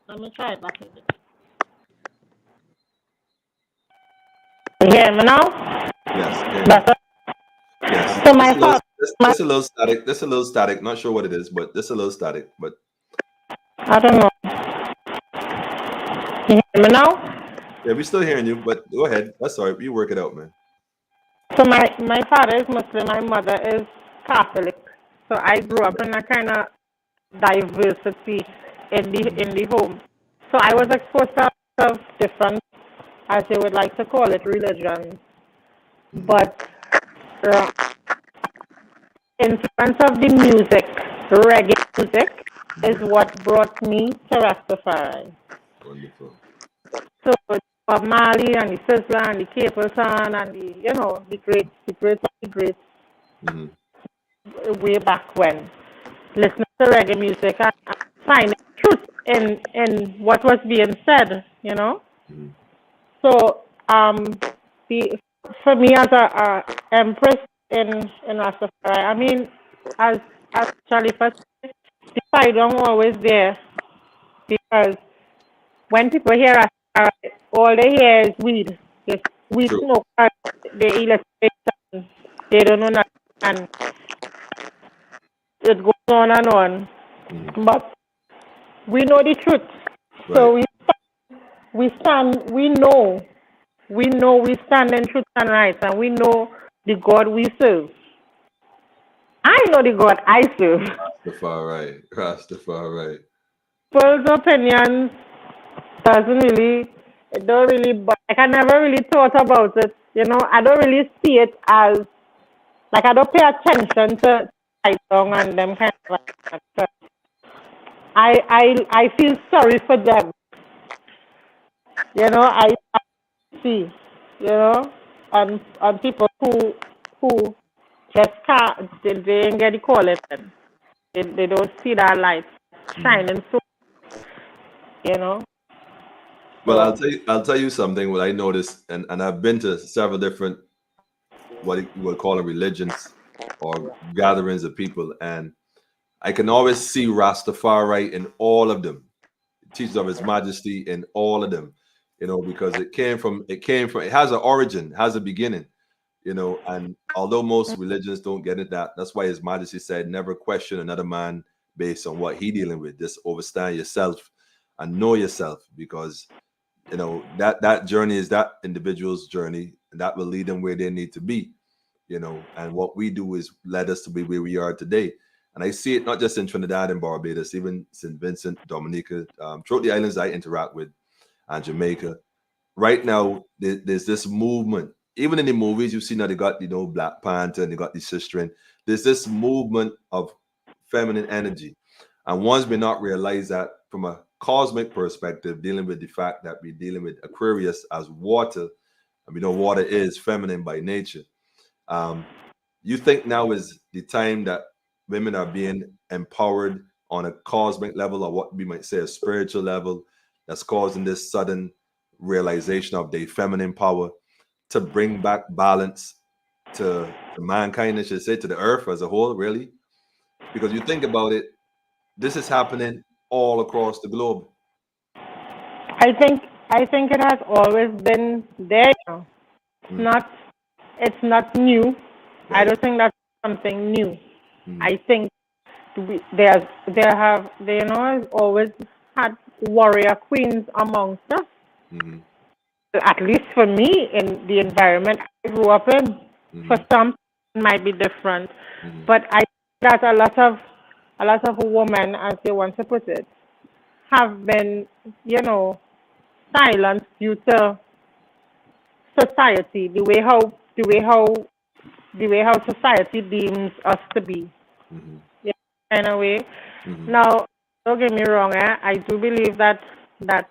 let me try it back again. You hear me now? yes. I'm hearing you. Better? Yes. So my father, my, Just a little static. Just a little static. Not sure what it is, but just a little static. But I don't know. You hear me now? yeah, we're still hearing you. But go ahead. That's all right. You work it out, man. So my father is Muslim, my mother is Catholic. So I grew up in a kind of diversity in the home. So I was exposed to a lot of different, as they would like to call it, religions. Mm-hmm. But the influence of the music, reggae music, is Mm-hmm. what brought me to Rastafari. Wonderful. So Bob Marley and the Sizzler and the Capleton and the great Mm-hmm. way back when. Listening to reggae music and finding truth in what was being said. Mm-hmm. So the for me as a empress in Rastafari, I mean, as Jalifa said, the fight don't always there because when people hear Rastafari, all they hear is weed. It's weed True. smoke, and the electricity. They don't know nothing, and it goes on and on. Mhm. But we know the truth, Right. so we stand. We know we stand in truth and right, and we know the God we serve. I know the God I serve. Rastafari. Rastafari. People's opinions doesn't really, it don't really, but like I never really thought about it. I don't really see it as like I don't pay attention to right song and them kind of like that. I feel sorry for them. I see, you know, on people who just can't, they ain't get the call it. They don't see that light Mhm. shining so, you know. Well, So I'll tell you something. What I noticed, and I've been to several different what you would call them religions or gatherings of people, and I can always see Rastafari in all of them, teachers of His Majesty in all of them, because it has an origin, has a beginning, and although most religions don't get it, that's why His Majesty said, never question another man based on what he dealing with. Just understand yourself and know yourself, because that journey is that individual's journey, and that will lead them where they need to be. And what we do is led us to be where we are today. And I see it not just in Trinidad and Barbados, even St. Vincent, Dominica, throughout the islands I interact with, and Jamaica. Right now, there's this movement. Even in the movies, you see now they got Black Panther and they got the sister in. There's this movement of feminine energy, and once we not realize that from a cosmic perspective, dealing with the fact that we're dealing with Aquarius as water, and we know water is feminine by nature. Um, you think now is the time that women are being empowered on a cosmic level, or what we might say a spiritual level, that's causing this sudden realization of their feminine power to bring back balance to mankind, I should say, to the earth as a whole, really. Because you think about it, this is happening all across the globe. I think it has always been there. It's Mm, not it's not new. I right. don't think that's something new. Mm, I think has always had warrior queens amongst us. mm, At least for me, in the environment I grew up in. For mm, some, it might be different, mm, but I think that a lot of women, as they want to put it, have been, you know, silenced due to society, the way how society deems us to be. mm, Yeah, kind of way. mm, Now, don't get me wrong, I do believe that that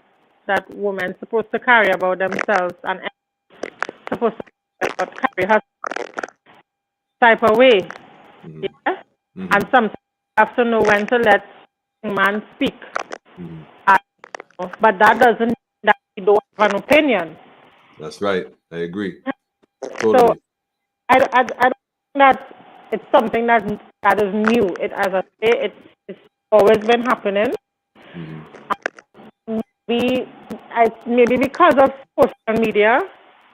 woman's supposed to carry about themselves and supposed to carry her type of way. mm, Yeah? And mm, sometimes you have to know when to let a man speak. mm. But that doesn't mean that we don't have an opinion. That's right. I agree. So Totally. I don't think that it's something that is new. It, as I say, it's always been happening. Mm, Maybe because of social media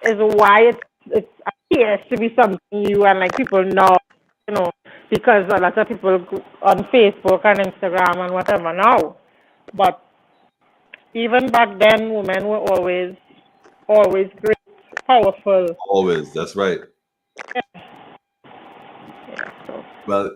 is why it appears to be something new, and like people know, you know, because a lot of people on Facebook and Instagram and whatever now. But even back then, women were always great, powerful. always. That's right. Yeah, so Well,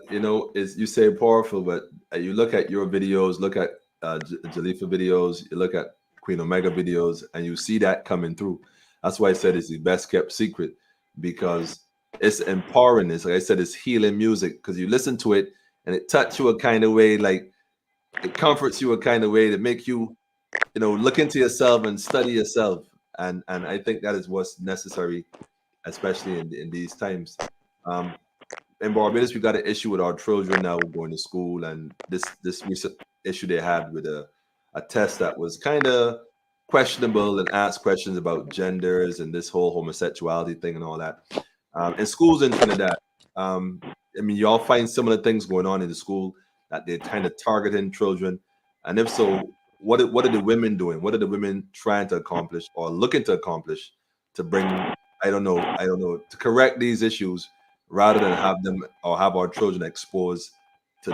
is you say powerful, but you look at your videos, look at Jalifa videos, you look at Queen Omega videos, and you see that coming through. That's why I said it's the best kept secret, because it's empowering. It's like I said, it's healing music, because you listen to it and it touch you a kind of way, like it comforts you a kind of way to make you, look into yourself and study yourself. And I think that is what's necessary, especially in these times. Um, in Barbados, we got an issue with our children now going to school, and this recent issue they had with a test that was kind of questionable and ask questions about genders and this whole homosexuality thing and all that. In schools in Trinidad, I mean, y'all find similar things going on in the school that they're kind of targeting children, and if so, what are the women doing? What are the women trying to accomplish or looking to accomplish to bring? I don't know, to correct these issues rather than have them or have our children exposed to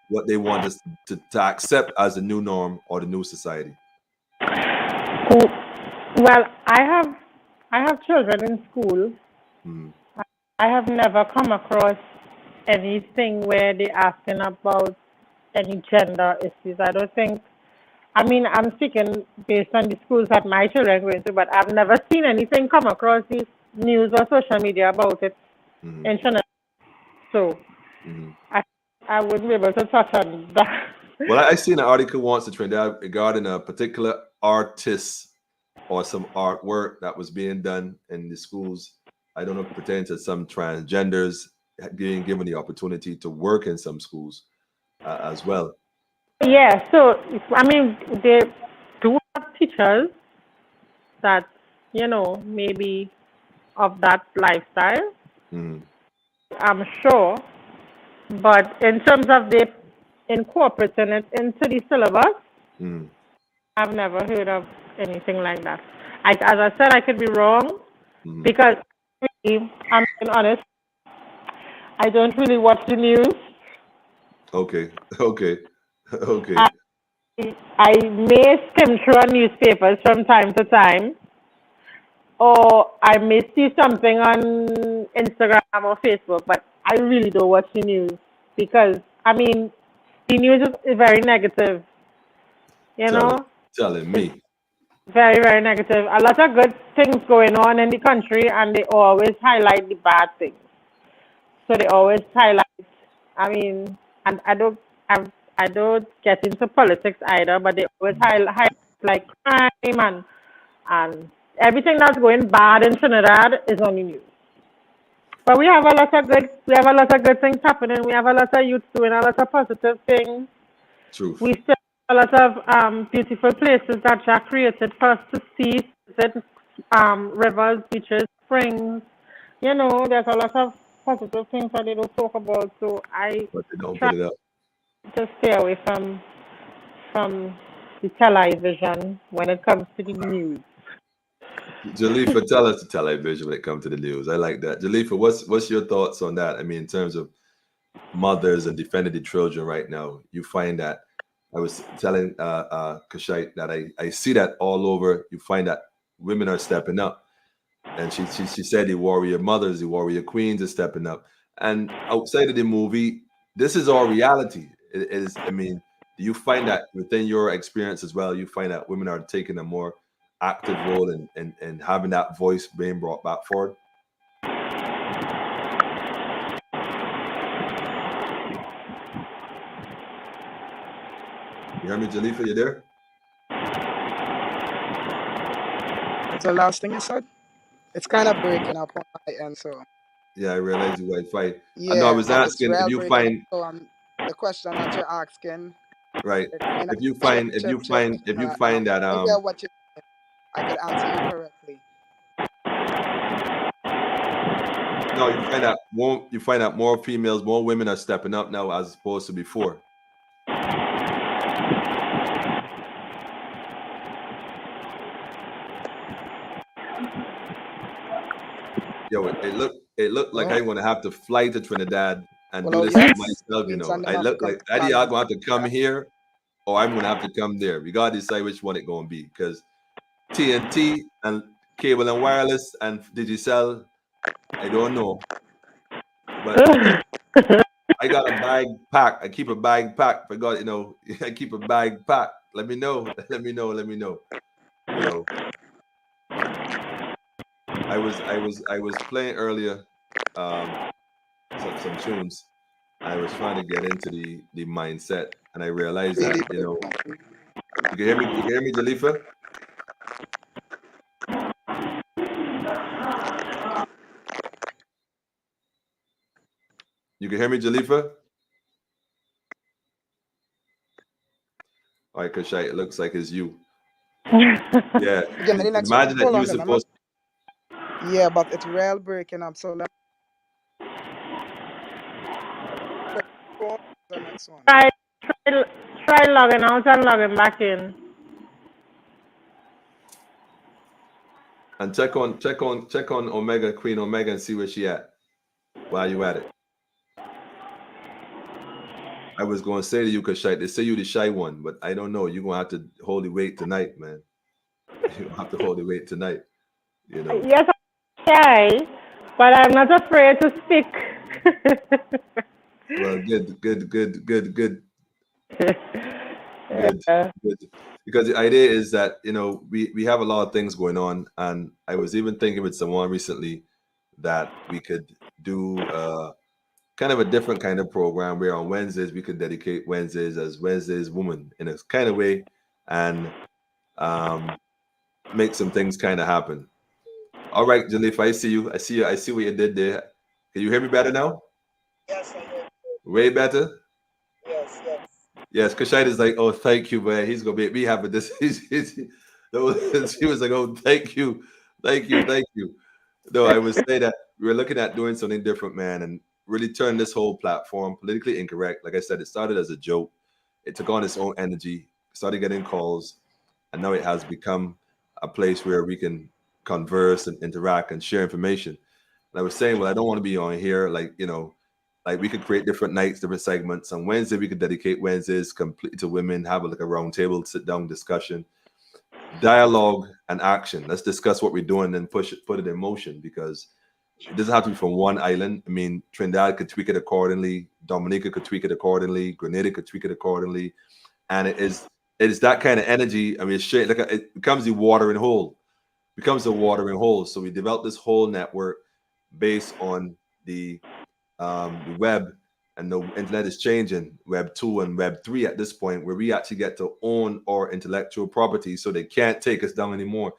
what they want us to accept as the new norm or the new society. Well, I have children in school. Mm, I have never come across anything where they're asking about any gender issues. I don't think. I mean, I'm speaking based on the schools that my children go into, but I've never seen anything come across these news or social media about it mm, in Trinidad. So mm. I I wouldn't be able to touch on that. Well, I seen an article once in Trinidad regarding a particular artist or some artwork that was being done in the schools. I don't know, pertaining to some transgenders being given the opportunity to work in some schools as well. Yeah, so I mean, they do have teachers that maybe of that lifestyle. Mm, I'm sure, but in terms of the incorporating it into the syllabus, mm, I've never heard of anything like that. As I said, I could be wrong mm. because really, I'm being honest. I don't really watch the news. Okay, okay, okay. I I may skim through newspapers from time to time, or I may see something on Instagram or Facebook, but I really don't watch the news because I mean the news is very negative. You Telling know, telling it's me. very very negative. A lot of good things going on in the country, and they always highlight the bad things. So they always highlight. I mean, and I don't get into politics either, but they always highlight like crime and everything that's going bad in Trinidad is on the news. But we have a lot of good things happening. We have a lot of youth doing a lot of positive things. Truth. We still have a lot of beautiful places that Jack created for us to see, visit, rivers, beaches, springs. There's a lot of positive things that they don't talk about. So I But they don't try put it up. to stay away from the television when it comes to the news. Jalifa, tell us the television when it comes to the news. I like that. Jalifa, what's your thoughts on that? I mean, in terms of mothers and defending the children right now, you find that I was telling Kushite that I see that all over. You find that women are stepping up, and she said the warrior mothers, the warrior queens are stepping up. And outside of the movie, this is our reality. It is. I mean, do you find that within your experience as well? You find that women are taking a more active role and having that voice being brought back forward. You hear me, Jalifa? You there? What's the last thing you said? It's kind of breaking up on my end, so Yeah, I realize you Wi-Fi. I know I yeah, was it's asking if real you breaking up. find So the question that you're asking, right. it kind of If you chip find if chip you chip. find if you find that I hear what you. I could answer you correctly. no, you find that more females, more women are stepping up now as opposed to before. Yo, it looked like Well, I'm gonna have to fly to Trinidad and well, do oh this yes, myself. Queens and them I have to look come like to either y'all London. gonna have to come Yeah. here or I'm gonna have to come there. We gotta decide which one it gonna be because TNT and cable and wireless and Digicel, I don't know, but I got a bag packed. I keep a bag packed. Forgot, I keep a bag packed. Let me know. Let me know. Let me know. You know, I was playing earlier, um, some tunes. I was trying to get into the mindset, and I realized Really that breaking up. you can hear me. You can hear me, Jalifa. You can hear me, Jalifa. All right, Kushite, it looks like it's you. Yeah, Give me the next one. imagine that Hold you were on, them. supposed. Yeah, but it's real breaking up. So let's go on to the next one. try, try, try logging out and logging back in. And check on Omega, Queen Omega, and see where she at. While you at it, I was going to say to you, Kushite, they say you the shy one, but I don't know. You're gonna have to hold the weight tonight, man. You have to hold the weight tonight. You know. Yes, I'm shy, but I'm not afraid to speak. Well, good, good, good, good, good, good, Yeah. good. Because the idea is that we have a lot of things going on, and I was even thinking with someone recently that we could do kind of a different kind of program where on Wednesdays we could dedicate Wednesdays as Wednesdays woman in a kind of way, and um, make some things kind of happen. All right, Jalifa, I see you. I see you. I see what you did there. Can you hear me better now? Yes, I hear. Way better. Yes, yes. Yes, Kushite is like, oh, thank you, man. He's gonna make me happy. This, he was like, oh, thank you, thank you. No, I would say that we're looking at doing something different, man, and really turn this whole platform politically incorrect. Like I said, it started as a joke. It took on its own energy, started getting calls, and now it has become a place where we can converse and interact and share information. And I was saying, well, I don't want to be on here like we could create different nights, different segments. On Wednesday, we could dedicate Wednesdays completely to women, have like a round table, sit down discussion, dialogue, and action. Let's discuss what we're doing and push it, put it in motion because it doesn't have to be from one island. I mean, Trinidad could tweak it accordingly, Dominica could tweak it accordingly, Grenada could tweak it accordingly, and it is that kind of energy. I mean, it's straight like it becomes the watering hole, becomes a watering hole. So we developed this whole network based on the web, and the internet is changing, web 2 and web 3 at this point, where we actually get to own our intellectual property so they can't take us down anymore.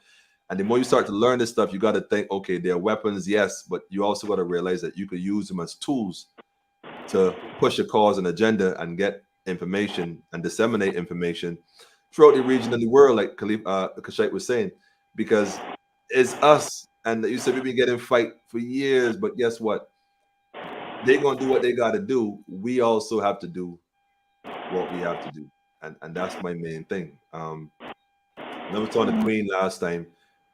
And the more you start to learn this stuff, you got to think, okay, they're weapons, yes, but you also got to realize that you could use them as tools to push a cause and agenda and get information and disseminate information throughout the region and the world, like Kashite was saying, because it's us. And you said we've been getting fight for years, but guess what? They're gonna do what they got to do. We also have to do what we have to do, and that's my main thing. When I was talking to Queen last time,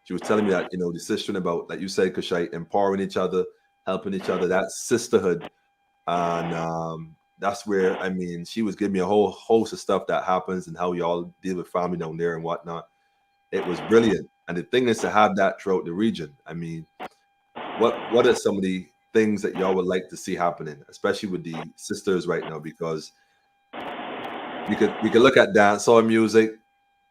she was telling me that the sister about, like you said, Kushite, empowering each other, helping each other, that sisterhood, and that's where I mean she was giving me a whole host of stuff that happens and how y'all deal with family down there and whatnot. It was brilliant, and the thing is to have that throughout the region. I mean, what are some of the things that y'all would like to see happening, especially with the sisters right now? Because we could look at dance or music.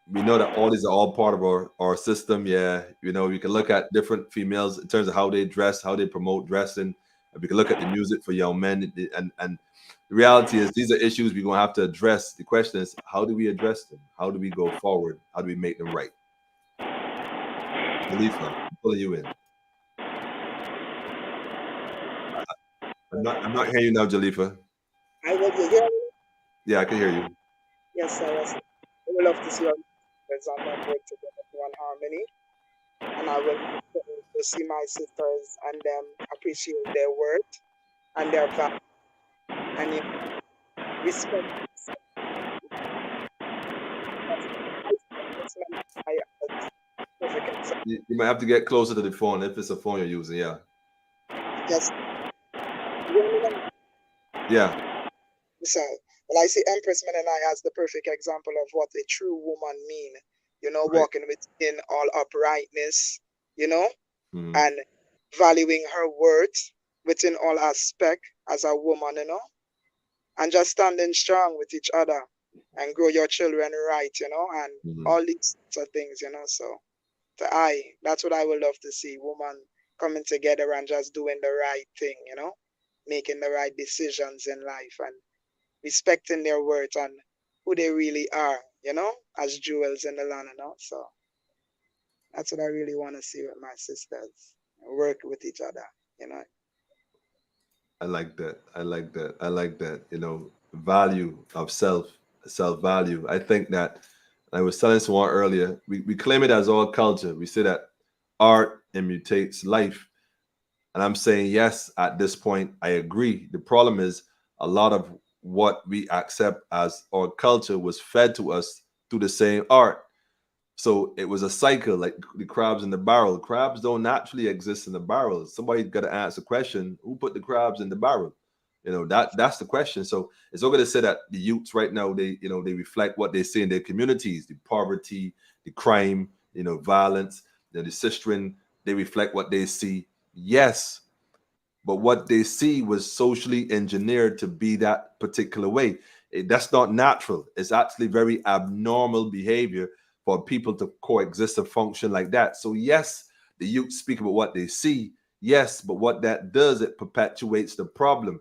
We know that all these are all part of our system. Yeah, we can look at different females in terms of how they dress, how they promote dressing. And we can look at the music for young men, and the reality is these are issues we're gonna have to address. The question is, how do we address them? How do we go forward? How do we make them right? Jalifa, I'm pulling you in. I'm not hearing you now, Jalifa. I will be here. Yeah, I can hear you. Yes, sir. Yes. I would love to see our sisters and them work together in one harmony. And I will to see my sisters and them appreciate their worth and their value and respect. That's my perfect example. You might have to get closer to the phone if it's a phone you're using. Yeah, Yes. You hear me now? yeah, So, well, I see Empress Menenai as the perfect example of what a true woman mean. right. Walking within all uprightness, you know, Mhm. and valuing her worth within all aspect as a woman, and just standing strong with each other and grow your children right, and Mhm. all these sorts of things, So that's what I would love to see, woman coming together and just doing the right thing, making the right decisions in life and respecting their worth and who they really are, as jewels in the land, So that's what I really want to see with my sisters. Work with each other, you know. I like that. I like that. I like that. Value of self value. I think that I was telling someone earlier, we claim it as all culture. We say that art imitates life. And I'm saying, yes, at this point, I agree. The problem is a lot of what we accept as our culture was fed to us through the same art. So it was a cycle, like the crabs in the barrel. Crabs don't naturally exist in the barrel. Somebody got to ask the question: who put the crabs in the barrel? That's the question. So it's not going to say that the youths right now they reflect what they see in their communities, the poverty, the crime, violence, the sistering. They reflect what they see. Yes, but what they see was socially engineered to be that particular way. That's not natural. It's actually very abnormal behavior for people to coexist and function like that. So yes, the youth speak about what they see. Yes, but what that does, it perpetuates the problem.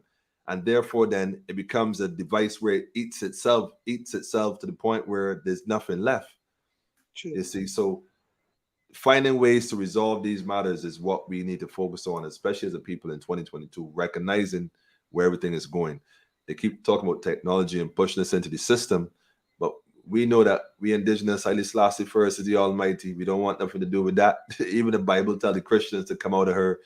And therefore, then it becomes a device where it eats itself to the point where there's nothing left. True. You see, so finding ways to resolve these matters is what we need to focus on, especially as a people in 2022, recognizing where everything is going. They keep talking about technology and pushing us into the system, but we know that we indigenous, Haile Selassie first is the Almighty. We don't want nothing to do with that. Even the Bible tells the Christians to come out of her.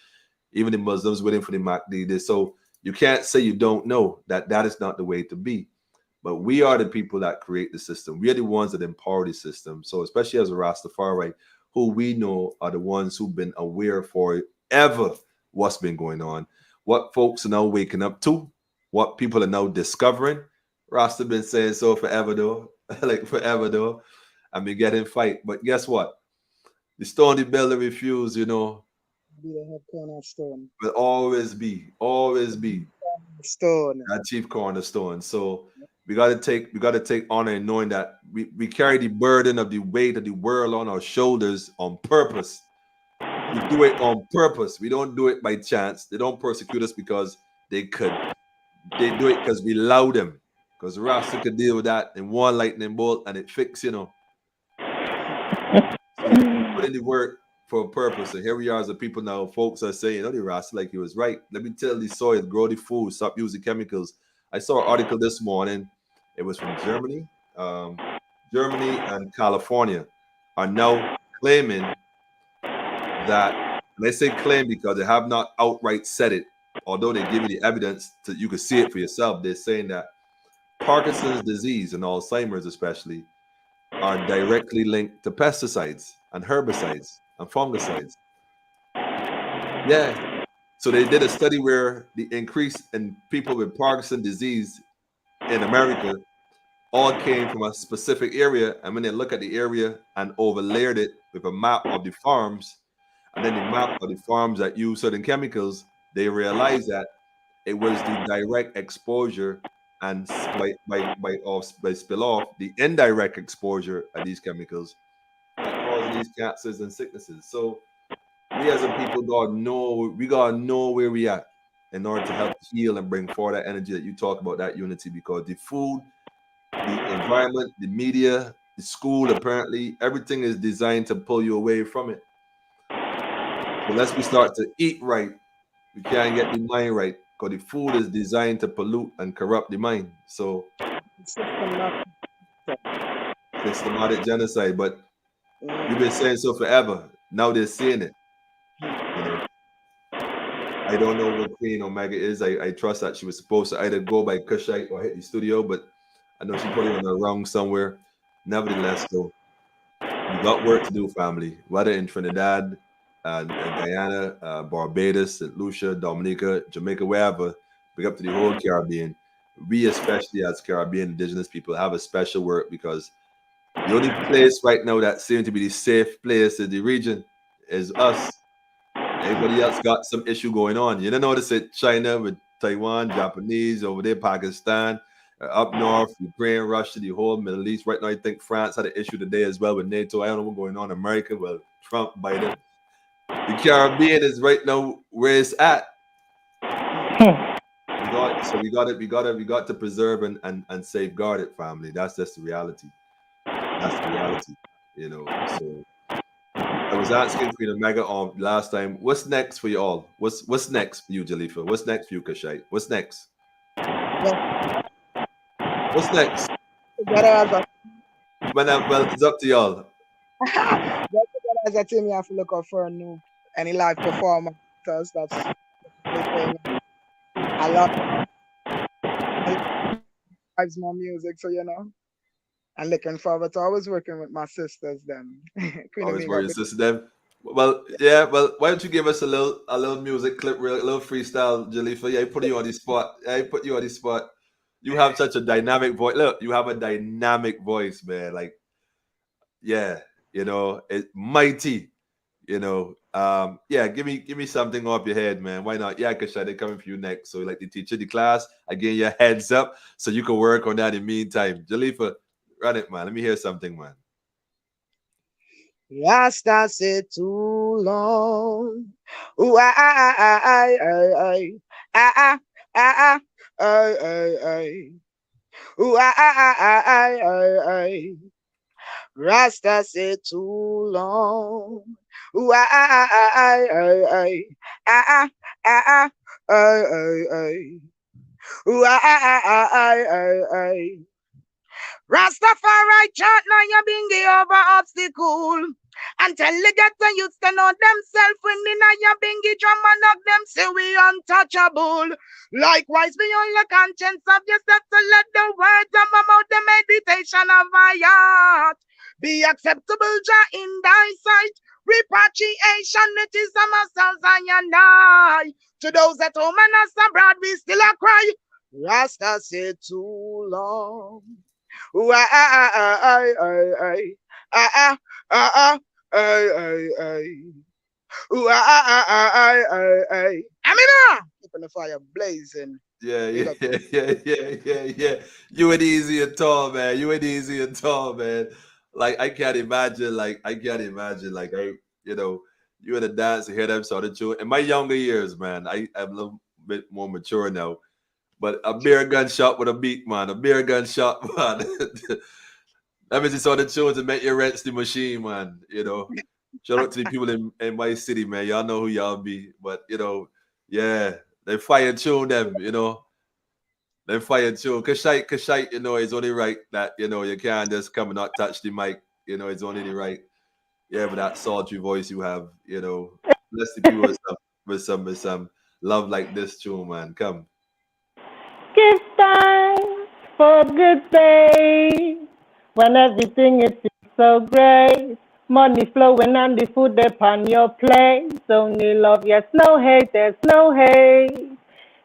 Even the Muslims waiting for the Mahdi. So you can't say you don't know that that is not the way to be. But we are the people that create the system. We are the ones that empower the system. So especially as a Rastafari, who we know are the ones who've been aware forever what's been going on, what folks are now waking up to, what people are now discovering. Rasta been saying so forever though, like forever though. I've been getting fight. But guess what? The stone the builder refuse, Be the head cornerstone. will always be Stone. our chief cornerstone. So we gotta take honor in knowing that we carry the burden of the weight of the world on our shoulders on purpose. We do it on purpose. We don't do it by chance. They don't persecute us because they could. They do it because we allow them. Because Rasta could deal with that in one lightning bolt and it fix. So we put in the work for a purpose. And here we are as a people now. Folks are saying, the Rasta, like he was right. Let me tell the soil, grow the food, stop using chemicals. I saw an article this morning. It was from Germany. Germany and California are now claiming that, and they say claim because they have not outright said it, although they give you the evidence that you can see it for yourself. They're saying that Parkinson's disease and Alzheimer's especially are directly linked to pesticides and herbicides and fungicides. Yeah. So they did a study where the increase in people with Parkinson's disease in America all came from a specific area. And when they look at the area and overlaid it with a map of the farms, and then the map of the farms that use certain chemicals, they realized that it was the direct exposure and by spill off the indirect exposure of these chemicals that cause these cancers and sicknesses. So we as a people gotta know where we at in order to help heal and bring forward that energy that you talk about, that unity, because the food, the environment, the media, the school, apparently everything is designed to pull you away from it. Unless we start to eat right, we can't get the mind right because the food is designed to pollute and corrupt the mind. So Systematic. systematic genocide, but we've been saying so forever. Now they're seeing it. I don't know what Queen Omega is. I trust that she was supposed to either go by Kushite or hit the studio, but I know she probably on the wrong somewhere. Nevertheless, though, we got work to do, family. Whether in Trinidad, Guyana, Barbados, St. Lucia, Dominica, Jamaica, wherever, big up to the whole Caribbean. We, especially as Caribbean indigenous people, have a special work because the only place right now that seems to be the safe place in the region is us. Everybody else got some issue going on. You don't notice it, China with Taiwan, Japanese over there, Pakistan, up north, Ukraine, Russia, the whole Middle East. Right now, I think France had an issue today as well with NATO. I don't know what's going on in America. Well, Trump, Biden. The Caribbean is right now where it's at. We got to preserve and safeguard it, family. That's just the reality. That's the reality, So I was asking Queen Omega last time, what's next for you all? What's next for you, Jalifa? What's next for you, Kushite? What's next? Well, What's next? together as a Well, it's up to y'all. Just as a team, you have to look out for a new any live performers that's really thing. I love lives more music, so I'm looking forward to always working with my sisters. Them Queen Always Amiga, worry your sister them. Well, yeah, well, why don't you give us a little music clip, a little freestyle, Jalifa? Yeah, I put you on the spot. Yeah, I put you on the spot. You have such a dynamic voice. Look, you have a dynamic voice, man. Like, yeah, it's mighty. Yeah, give me something off your head, man. Why not? Yeah, Kushite coming for you next. So, like the teacher, the class, again, your heads up so you can work on that in the meantime. Jalifa, run it, man. Let me hear something, man. Rasta said too long. Ooh, ah, ah, I. Ooh, I. Rasta said too long. Ooh, ah, I. Ooh, I. Rastafari chant now you bingy over obstacle. Until the get the youth to know themselves when in a ya bingy drum and knock them say we untouchable. Likewise be on the conscience of yourself to let the words of my mouth, the meditation of my heart be acceptable Jah in thy sight. Repatriation it is a ourselves and I. To those at home and us abroad we still a cry. Rasta said too long. Ooh, ah, ah, ooh, Amina, keeping the fire blazing. Yeah, Big yeah, up. yeah, yeah, yeah, yeah, yeah. You ain't easy at all, man. You ain't easy at all, man. Like I can't imagine, like you know, you in a dance and hear them sort of tune. In my younger years, man, I'm a little bit more mature now. But a beer gunshot with a beat, man. A beer gunshot, man. That means it's on the tunes and make you rents the machine, man. Shout out to the people in my city, man. Y'all know who y'all be. But yeah, they fire tune them, they fire tune. Kashite, it's only right that, you can't just come and not touch the mic. It's only the right. Yeah, but that sultry voice you have, bless the people with some love like this tune, man. Come. Give thanks for good day when everything it feels so great. Money flowing and the food upon your plate. Only love, yes, no hate, there's no hate.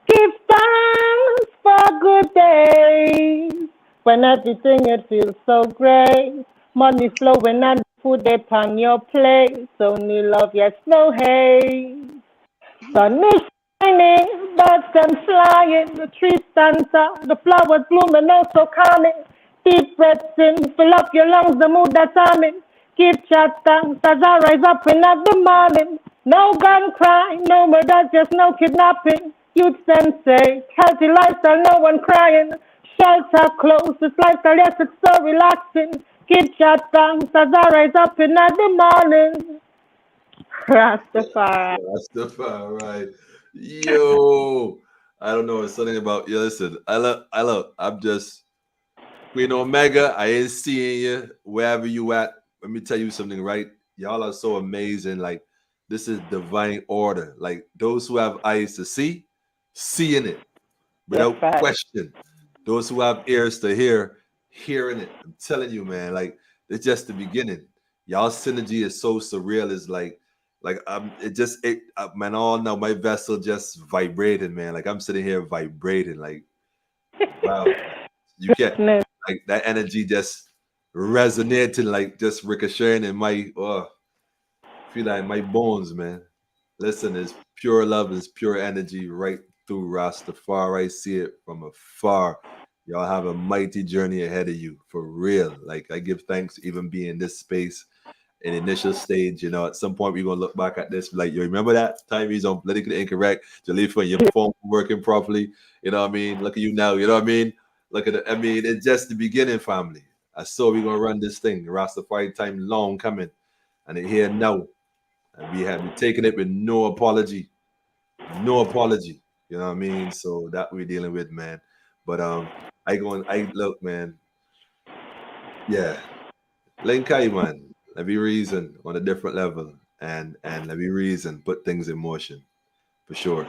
Give thanks for good days when everything it feels so great. Money flowing and the food upon your plate. Only love, yes, no hate. Sun is shining, birds can flying, the trees stand tall, the flowers blooming, oh so calming. Deep breaths in, fill up your lungs, the mood that's arming. Give chat thanks as I rise up in the morning. No gun crime, no murder, just no kidnapping. Youth sensei, healthy lifestyle, no one crying. Shelter close, this lifestyle, yes, it's so relaxing. Give chat thanks as I rise up in the morning. Rastafari. Rastafari. Yo. I don't know. It's something about you. Listen, I'm just Queen Omega. I ain't seeing you wherever you at. Let me tell you something, right? Y'all are so amazing. Like, this is divine order. Like, those who have eyes to see, seeing it Yes, without fact. question. Those who have ears to hear, hearing it. I'm telling you, man, like it's just the beginning. Y'all synergy is so surreal. It's like man, all now my vessel just vibrating, man. Like I'm sitting here vibrating, like wow. You can't Goodness. like that energy just resonating, like just ricocheting in my feel like my bones, man. Listen, it's pure love, it's pure energy right through Rastafari. I see it from afar. Y'all have a mighty journey ahead of you, for real. Like I give thanks even being in this space, an initial stage. At some point we're gonna look back at this, like you remember that time he's on politically incorrect, Jalifa, and your phone working properly. You know what I mean? Look at you now. You know what I mean? Look at it. I mean, it's just the beginning, family. I saw we gonna run this thing. Rastafari time long coming, and it here now. And we have been taking it with no apology. No apology. You know what I mean? So that we're dealing with, man. But I look, man, yeah. Lenkai, man. Let me reason on a different level, and let me reason, put things in motion for sure.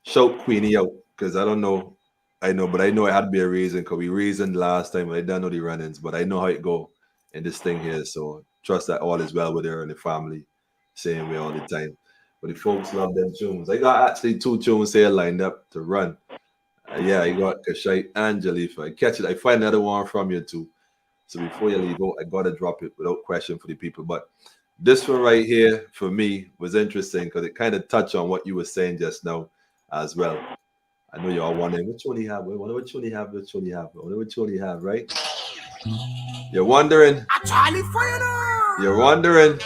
Shout Queenie out because I don't know. I know, but I know it had to be a reason because we reasoned last time. I don't know the run-ins, but I know how it go in this thing here. So trust that all is well with her and the family. Same way all the time. But the folks love them tunes. I got actually two tunes here lined up to run. Yeah, I got Kushite and Jalifa. I catch it. I find another one from you too. So before you leave out, I gotta drop it without question for the people. But this one right here for me was interesting because it kind of touched on what you were saying just now as well. I know you're all wondering which one you have. I wonder which one you have, which one you have. I wonder which one you have, right? You're wondering. A Charlie Fire. You're wondering.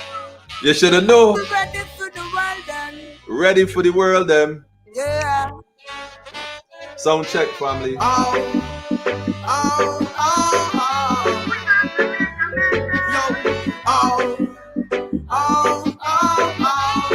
You should have known. Ready for the world then. Ready for the world, them. Yeah. Sound check, family. Oh, oh. Yo,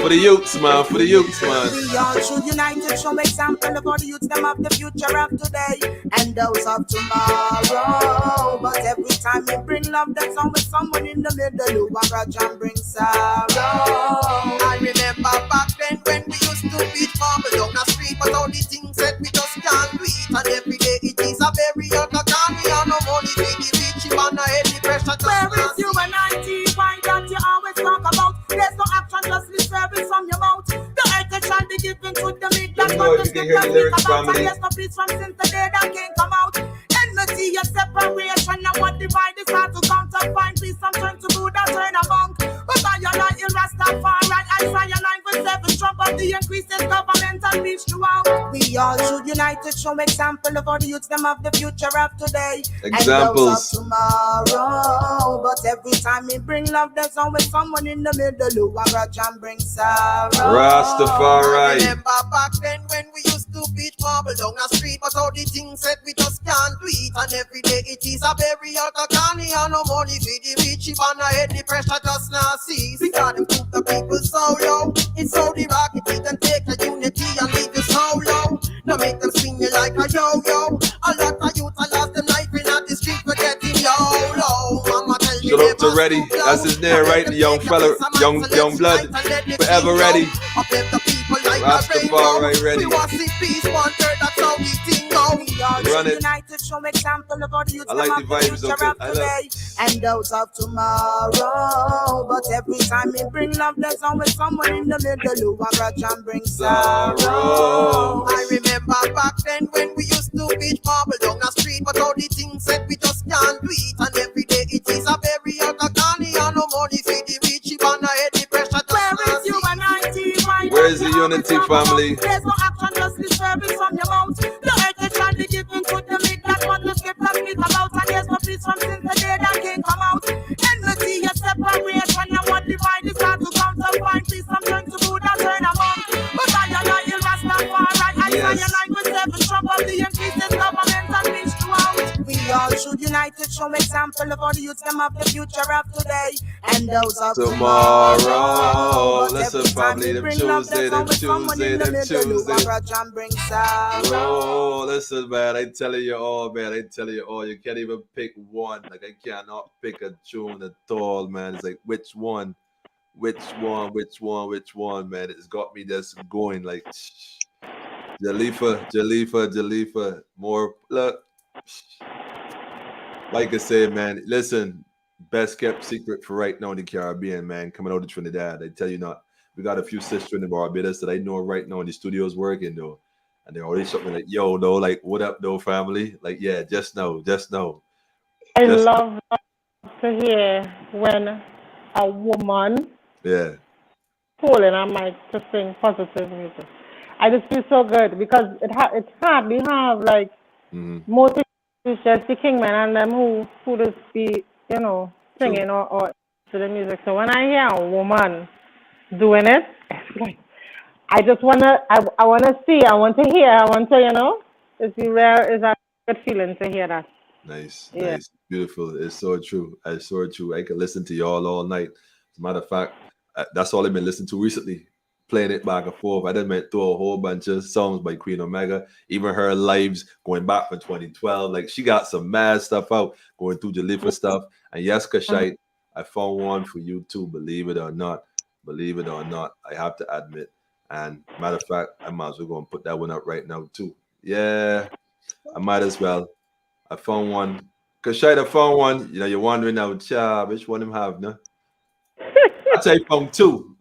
For the youths, man. For the youths, man. we all should unite and show example for the youths, them of the future of today and those of tomorrow. But every time you bring love, there's always someone in the middle who a grudge and bring sorrow. I remember back then when we used to beat marble down the street, but all the things said we just can't do it. And every day it is a burial, cause we are no money, we the rich, you wanna hate the pressure. Where is you and I, why that you always talk about? There's no action, just the service from your mouth. The earth shall be given to the meek. That's Let me know what if the you can hear the scripture speak lyrics, about. And family. there's no peace from sin today that can't come out. Enmity and separation and what divide is hard to come to find peace. I'm trying to Buddha, turn a monk. But I and I in Rastafari, Isaiah 9:7, Trump of the increases government and reach throughout. We all should unite to show example for the youths, them of the future of today Examples. and those of tomorrow. But every time we bring love, there's always someone in the middle who a grudge and bring sorrow. Rastafari. I remember back then when we used to beat marble down the street, but all the things said we just can't do it. And every day it is a burial, cause can't have no money for the rich. If I head the pressure just now cease. Because them put the people so low. It's so the rocket, it can take a unity and leave you so low. Now make them swing you like a yo-yo. A lot of youth, I lost them life in the street, we're getting low. Mama tell me Shout out to Ready. That's his name, right? The young fella, young blood. Forever ready. Rastafari ready. We want to see peace, one third, that's how we think go. We all Run it. united, show example of all the youth I like the vibes of it. I love today and those of tomorrow. But every time we bring love, there's always someone in the middle who a grudge and bring sorrow. I remember back then when we used to beat marble down the street, but all the things said we just can't do it. And every day it is a burial, cause can't have no money for the rich, if I head the pressure. Where is you and I, Where's the unity, family? There's no action, just the service from your mouth. The earth shall be given to the meek. That's what the scripture speak about. And there's no peace from sin today that can't come out. Enmity and separation and what divide is hard to come to find peace. I'm trying to Buddha, turn a monk. But I and I in Rastafari, Isaiah 9:7, Trump of the increases government and reach throughout. We all should unite to show example of all the youths, them of the future of today and those of tomorrow. But Listen, every time family, we them bring love, Tuesday, there's them always someone in the Tuesday, them middle who a Tuesday. grudge and bring sorrow. Oh, listen, man. I telling you all, man. I telling you all. You can't even pick one. Like I cannot pick a tune at all, man. It's like which one, which one, man. It's got me just going like Jalifa. More look. Like I said, man. Listen, best kept secret for right now in the Caribbean, man. Coming out of Trinidad, I tell you not. We got a few sisters in the Barbados that I know right now in the studios working though. And they're always something like, yo, though, like, what up, though, family? Like, yeah, just know. I Just, love to hear when a woman yeah. pulling a mic to sing positive music. I just feel so good because it's hard. We have like Mm-hmm. most of it's just the Kingman and them who just be, singing or to the music. So when I hear a woman doing it, it's like I just I wanna see, I want to hear, I want to, it's a good feeling to hear that. Nice. Yeah. Beautiful. It's so true. It's so true. I can listen to y'all all night. As a matter of fact, that's all I've been listening to recently. Playing it back and forth. I done went through a whole bunch of songs by Queen Omega, even her lives going back from 2012. Like she got some mad stuff out, going through Jalifa stuff. And yes, Kushite, I found one for you too, believe it or not. Believe it or not, I have to admit. And matter of fact, I might as well go and put that one up right now too. Yeah, I might as well. I found one. Kushite, I found one. You know, you're wondering now, which one them have, no? I tell you, found two.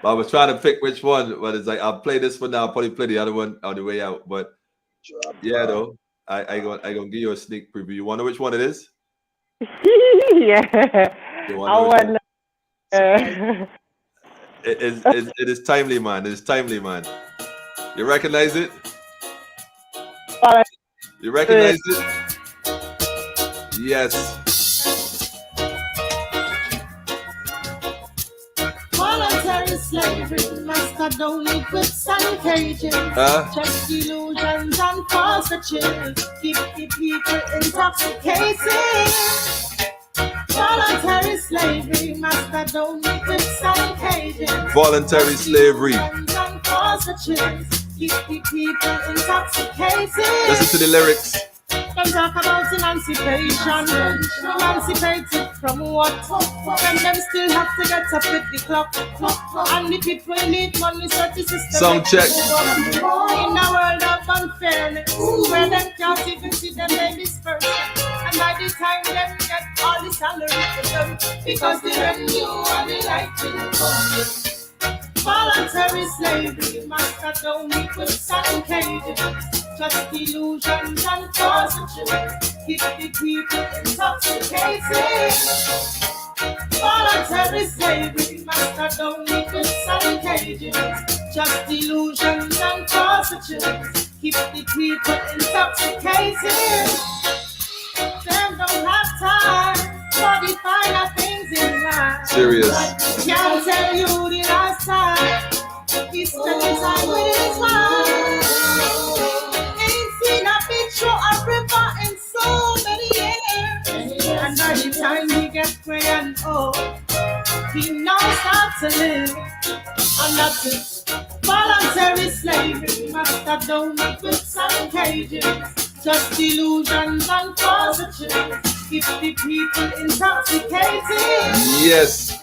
But I was trying to pick which one. But it's like I'll play this one now. I'll probably play the other one on the way out. But yeah, though, I gonna give you a sneak preview. You wonder which one it is? Yeah. You I wonder which one? would. It is timely, man. It is timely, man. You recognize it? You recognize it? Yes. Voluntary slavery, master don't need whips and cages. Just illusions and falsities keep the people intoxicated. Voluntary slavery, master don't need whips and cages. Voluntary slavery. Illusions and falsities keep the people intoxicated. Listen to the lyrics. Them talk about emancipation. Emancipated from what? When them still have to get up with the clock. And the people need money, so the system. Sound check. In a world of unfairness, where them can't even see them babies first. And by the time them get all the salary for them, because the revenue and the light will come. Voluntary slavery, master don't need whips and cages. Just illusions and falsehoods keep the people intoxicated. Voluntary slavery, master don't need whips and cages. Just illusions and falsehoods keep the people intoxicated. Them don't have time for the finer things in life. Serious. Can't tell you the last time he spent his time with his wife. Ain't seen a picture of river in so many years. And by the time he gets gray and old, he knows how to live. And that's it. Voluntary slavery, master don't need whips and cages. Just illusions and falsehoods keep the people intoxicated. Yes.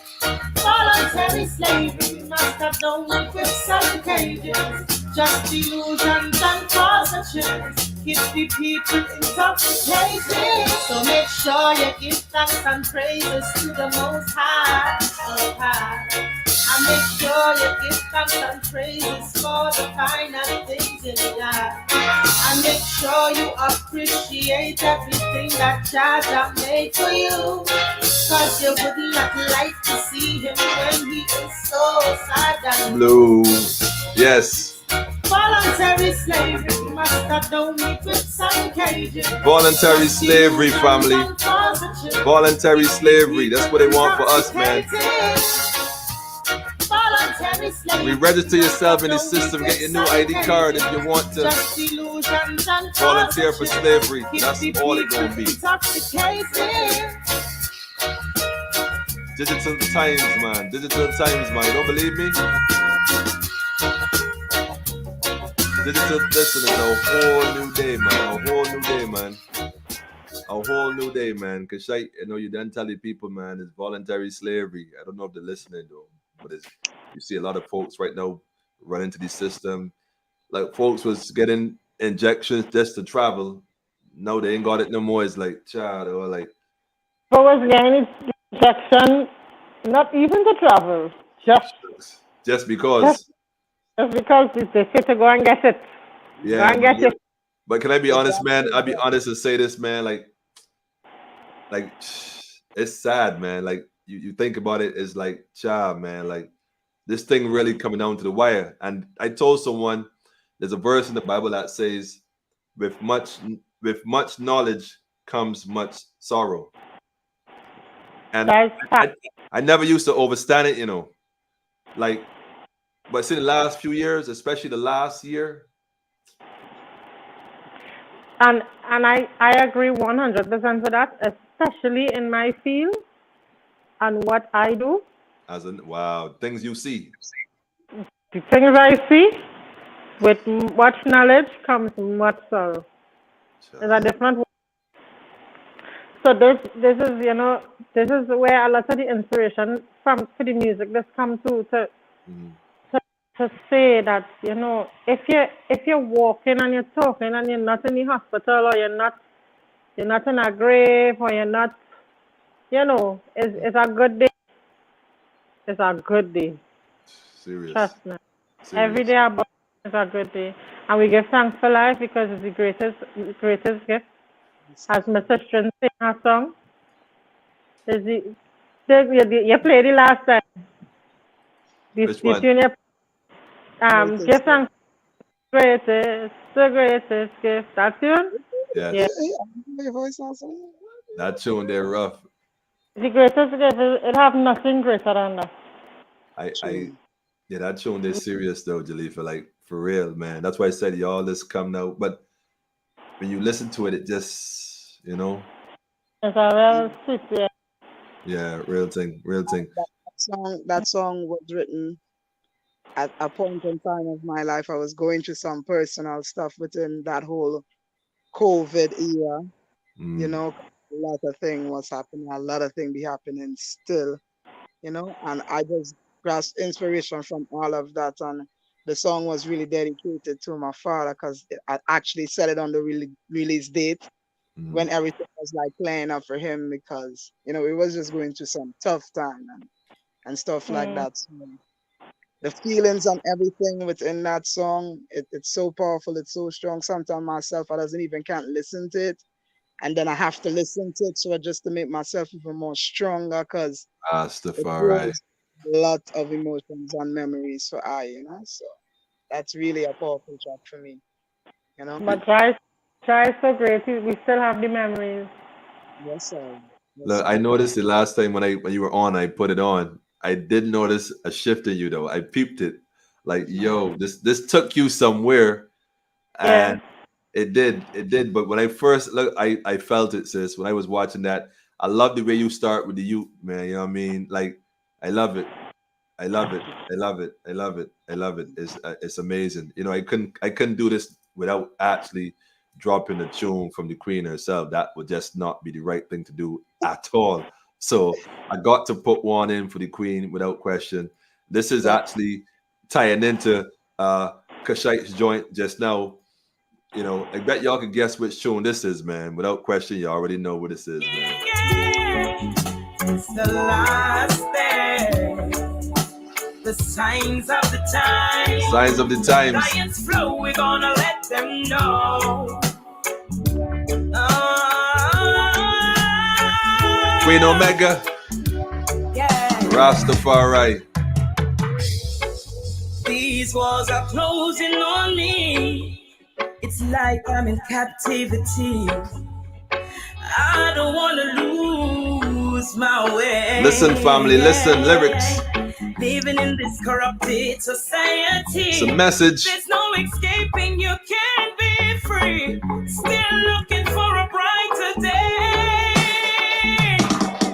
Voluntary slavery, master don't need whips and cages. Just illusions and falsehoods keep the people intoxicated. So make sure you give thanks and praises to the Most High. Oh, high. And make sure you give thanks and praises for the finer things in life. And make sure you appreciate everything that Jah made for you. Cause you would not like to see him when he is so sad and blue. Yes. Voluntary slavery, master don't need whips and cages. Voluntary slavery, family. Voluntary slavery. That's what they want for us, man. We register yourself in the system, get your new ID card if you want to volunteer for slavery. That's all it's gonna be. Digital times, man. Digital times, man. You don't believe me? Digital, listen, it's a whole new day, man. A whole new day, man. A whole new day, man. Cause I know you done tell the people, man, it's voluntary slavery. I don't know if they're listening though, but it's, you see a lot of folks right now run into the system. Like folks was getting injections just to travel. No, they ain't got it no more. It's like, child, or like. But was getting injection, not even to travel, just because. Just because they say to go and get it. Yeah. Go and get it. But can I be honest, man? I'll be honest and say this, man. Like it's sad, man. Like you think about it, it's like, child, man. Like this thing really coming down to the wire. And I told someone there's a verse in the Bible that says, with much knowledge comes much sorrow. And I never used to understand it, you know. Like, but in the last few years, especially the last year. And I agree 100% with that, especially in my field and what I do. As in, wow, things you see. The things I see, with much knowledge comes much sorrow. It's a different way. So this is this is where a lot of the inspiration from for the music just come Mhm. to to say that if you're walking and you're talking and you're not in the hospital or you're not in a grave or you're not it's a good day. It's a good day. Serious, Trust me. Every serious. day about is a good day. And we give thanks for life because it's the greatest gift. As Mr. Strin sang her song, is you played it last time. Which The one? tune give Greatest gift. thanks the greatest gift. That tune? Yeah. Yes, My voice also. that tune there rough. The greatest gift it have nothing greater than that. I True. yeah, that tune there serious though, Jalifa. Like for real, man. That's why I said y'all this come now. But when you listen to it, it just It's a Yeah. real sweet, yeah. yeah, real thing, real thing. That song was written at a point in time of my life. I was going through some personal stuff within that whole COVID era. You Mm, know, a lot of thing was happening, a lot of thing be happening still. And I just grasped inspiration from all of that. And the song was really dedicated to my father because I actually set it on the release date mm, when everything was like playing up for him because it was just going through some tough time and stuff like Mm. that. So the feelings and everything within that song, it's so powerful, it's so strong. Sometimes myself, I doesn't even can't listen to it, and then I have to listen to it so just to make myself even more stronger because it Rastafari. brings a lot of emotions and memories for so that's really a powerful track for me. Yeah, But try is so great. We still have the memories. Yes, sir. Yes, look, I sir. noticed the last time when you were on, I put it on. I did notice a shift in you though. I peeped it. Like, yo, this took you somewhere, Yeah. and it did. But when I first look, I felt it, sis. When I was watching that, I love the way you start with the youth, man. You know what I mean? Like, I love it. I love it. I love it. I love it. I love it. It's amazing. I couldn't do this without actually dropping a tune from the Queen herself. That would just not be the right thing to do at all. So I got to put one in for the Queen without question. This is Yeah. actually tying into Kushite's joint just now. I bet y'all can guess which tune this is, man. Without question, you already know what this is, man. Yeah, it's the last day. The signs of the time. Signs of the times. Lions flow, we're gonna let them know. Queen Omega, Yeah. Rastafari. These walls are closing on me. It's like I'm in captivity. I don't wanna lose my way. Listen, family, listen, lyrics. Living in this corrupted society. It's a message. There's no escaping, you can't be free. Still looking for a brighter day.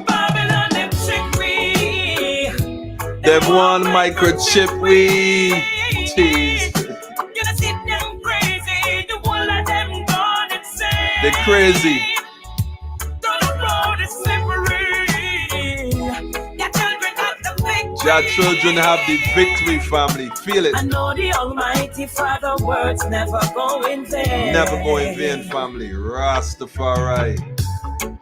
Babylon, them trick me. Them one microchip we tease. You know, see them crazy. The whole of them gone insane. They're crazy. Your children have the victory, family. Feel it. I know the Almighty Father words never go in vain. Never go in vain, family. Rastafari.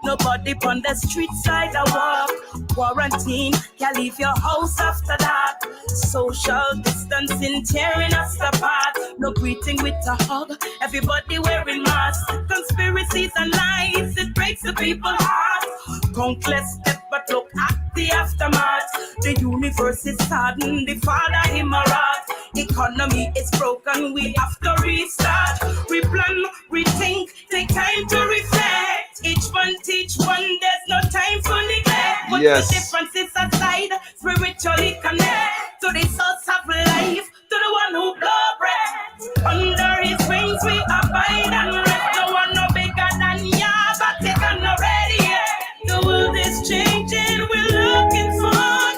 Nobody on the street side I walk. Quarantine, can't leave your house after that. Social distancing tearing us apart. No greeting with a hug, everybody wearing masks. Conspiracies and lies, it breaks the people's heart. Countless steps, but look at the aftermath. The universe is saddened, the father him a rat. Economy is broken, we have to restart. Replan, rethink, take time to reflect. Each one teach one, there's no time for neglect. Put Yes. the differences aside, spiritually connect to the source of life, to the one who blow breath. Under his wings we abide and rest. No one no bigger than ya, but they can not ready yet. The world is changing, we're looking for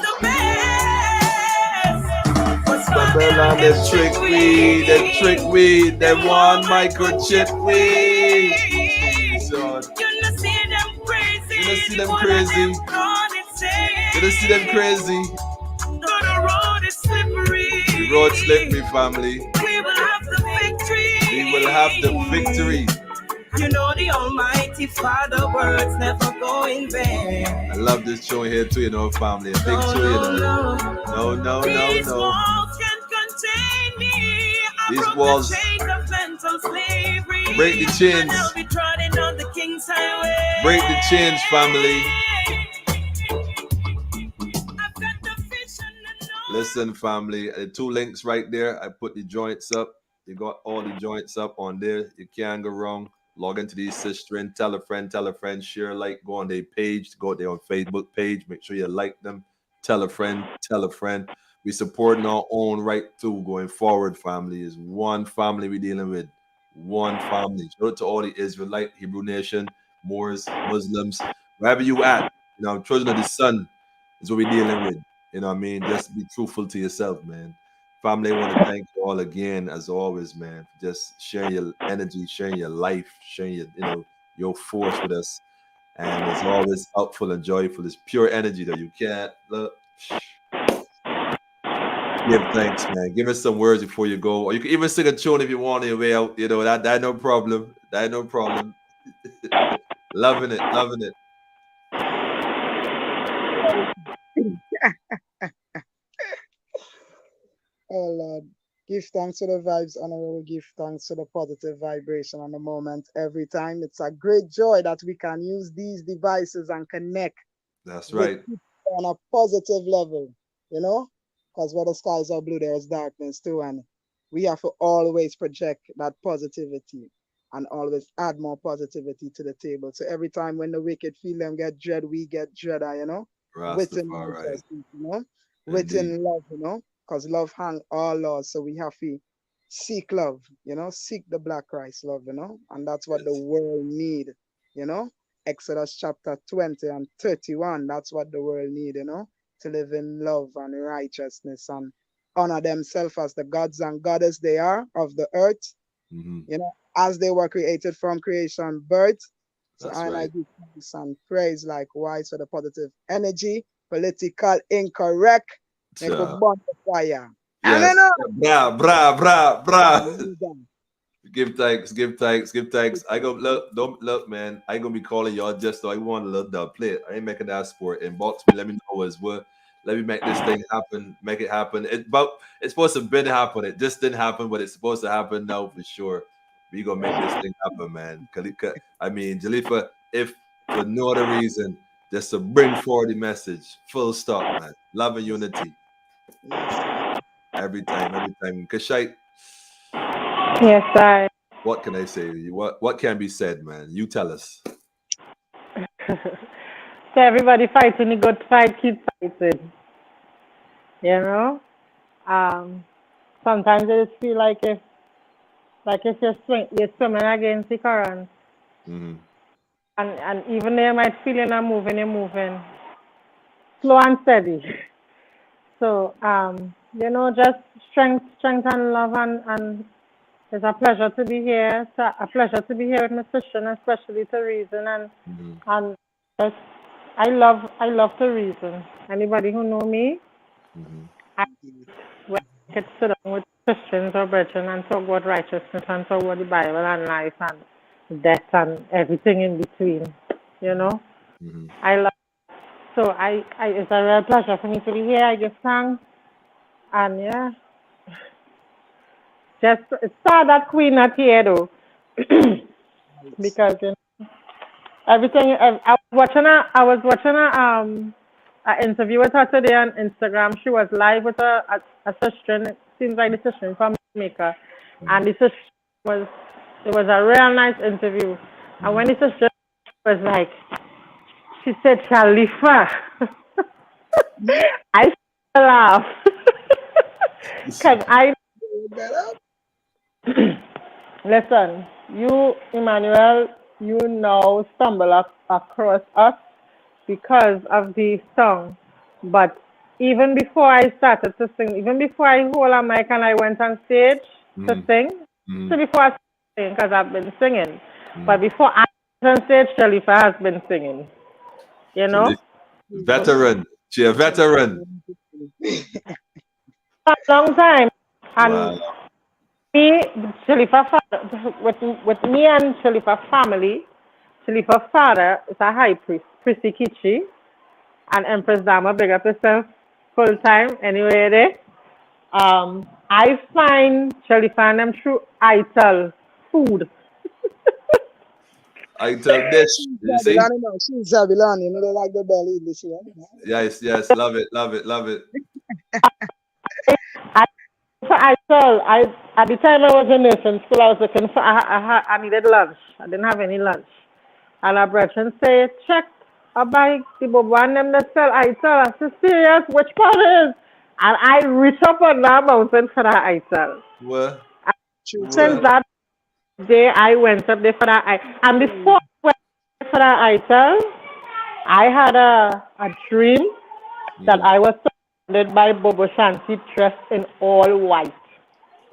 the best. What's Babylon, them trick we, them trick we, them one microchip we. Jesus. You know see them crazy. Gonna see them crazy. Gonna see them crazy. The road is slippery. The road slippery, family. We will have the victory. We will have the victory. You know the Almighty Father words never go in vain. I love this show here too, you know, family. A victory, you know. No. These walls can't contain me. These walls. The chains of mental slavery. Break the chains. I'll be trotting on the King's highway. Break the chains, family. Listen, family, the 2 links right there. I put the joints up. You got all the joints up on there. You can't go wrong. Log into these sisters, tell a friend, share, like, go on their page, go there on Facebook page. Make sure you like them. Tell a friend. We supporting our own right too going forward, family. Is one family we dealing with. One family. Shout out to all the Israelite, Hebrew Nation, Moors, Muslims, wherever you at. You know, children of the sun is what we're dealing with. You know what I mean? Just be truthful to yourself, man. Family, I want to thank you all again, as always, man, for just sharing your energy, sharing your life, sharing your force with us. And it's always helpful and joyful. It's pure energy that you can't look. Give thanks, man. Give us some words before you go. Or you can even sing a tune if you want on your way out. You know, that no problem. That no problem. Loving it. Oh Lord, give thanks to the vibes, honorable. Give thanks to the positive vibration on the moment every time. It's a great joy that we can use these devices and connect. That's right. On a positive level, you know, because where the skies are blue, there is darkness too, and we have to always project that positivity and always add more positivity to the table. So every time when the wicked feel them get dread, we get dreader, you know, within Rastafari. you know, within love, you know. Because love hang all laws, so we have to seek love, you know, seek the Black Christ love, you know, and that's what the world need, you know. Exodus chapter 20 and 31, that's what the world need, you know, to live in love and righteousness and honor themselves as the gods and goddess they are of the earth, you know, as they were created from creation birth. So I give thanks and praise likewise for the positive energy, political incorrect. They could burn the fire. Yes. Bra. Give thanks. I go look, man. I gonna be calling y'all just so I want a little dub play it. I ain't making that sport. Inbox me, let me know as well. Let me make this thing happen. Make it happen. It's supposed to have been happen. It just didn't happen, but it's supposed to happen now for sure. We gonna make this thing happen, man. I mean, Jalifa, if for no other reason, just to bring forward the message. Full stop, man. Love and unity. Every time. Kushite. Yes, I. What can I say? What can be said, man? You tell us. So everybody fighting the good fight, keep fighting. You know? Sometimes I just feel like if you're swimming against the current. And even though you might feel you're not moving, you're moving. Slow and steady. So, you know, just strength and love, and it's a pleasure to be here. It's a pleasure to be here with my sister, and especially to reason, and just, I love to reason. Anybody who know me, I get to sit down with Christians or brethren and talk about righteousness and talk about the Bible and life and death and everything in between. You know, I love. So it's a real pleasure for me to be here. I give thanks. And yeah, just it's sad that Queen not here though, because you know, everything. I was watching an interview with her today on Instagram. She was live with a sister. It seems like the sister from Jamaica, and the sister it was a real nice interview. And when the sister was like, she said, Jalifa. I laugh because I listen. You, Emmanuel, you now stumble across us because of the song. But even before I started to sing, even before I hold a mic and I went on stage to sing, so before I sing, because I've been singing, but before I went on stage, Jalifa has been singing. you know. Jalifa, veteran. She a veteran. A long time. And Wow. me, with me and Jalifa family, Jalifa father is a high priest, Prissy Kichi, and Empress Dama, big up yourself full time anyway there. I find Jalifa and them through ITAL food. I tell this. She's You see? Zabylon, you know. She's Zabylon, you know, they like the belly this year. Yes, yes. Love it, love it, love it. I for ITAL, at the time I was in nursing school, I was looking for I needed lunch. I didn't have any lunch. And our brethren say, check I buy the boba and them that sell ITAL. I said, serious, which part is? And I reach up on that mountain for that ITAL. What? True Since thing. What? that day, I went up there for that and before I went for that ITAL, I had a dream that I was surrounded by Bobo Shanti dressed in all white.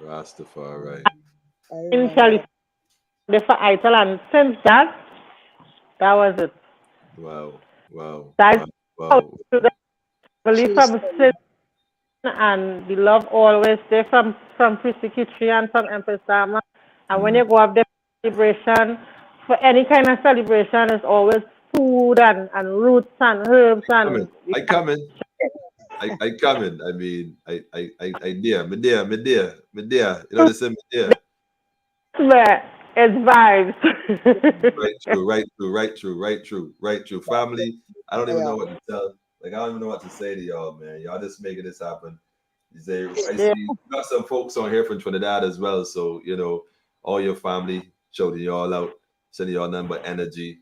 Rastafari. I In remember that. California, for ITAL, and since that was it. Wow. Wow. That's Wow. how Wow. to the belief True from story. sin and the love always there from Christy and from Empress Dama. And when you go up there for celebration, for any kind of celebration, it's always food and roots and herbs Coming. and I coming. I coming. I mean, I dear, me dear, me dear, me dear. You know the same me dear. where it's vibes. Right true, right true, right true, right true, right true. Family, I don't even Yeah. know what to tell. Like I don't even know what to say to y'all, man. Y'all just making this happen. You say I Yeah. see you got some folks on here from Trinidad as well. So, you know, all your family shouting y'all out, sending y'all nothing but energy.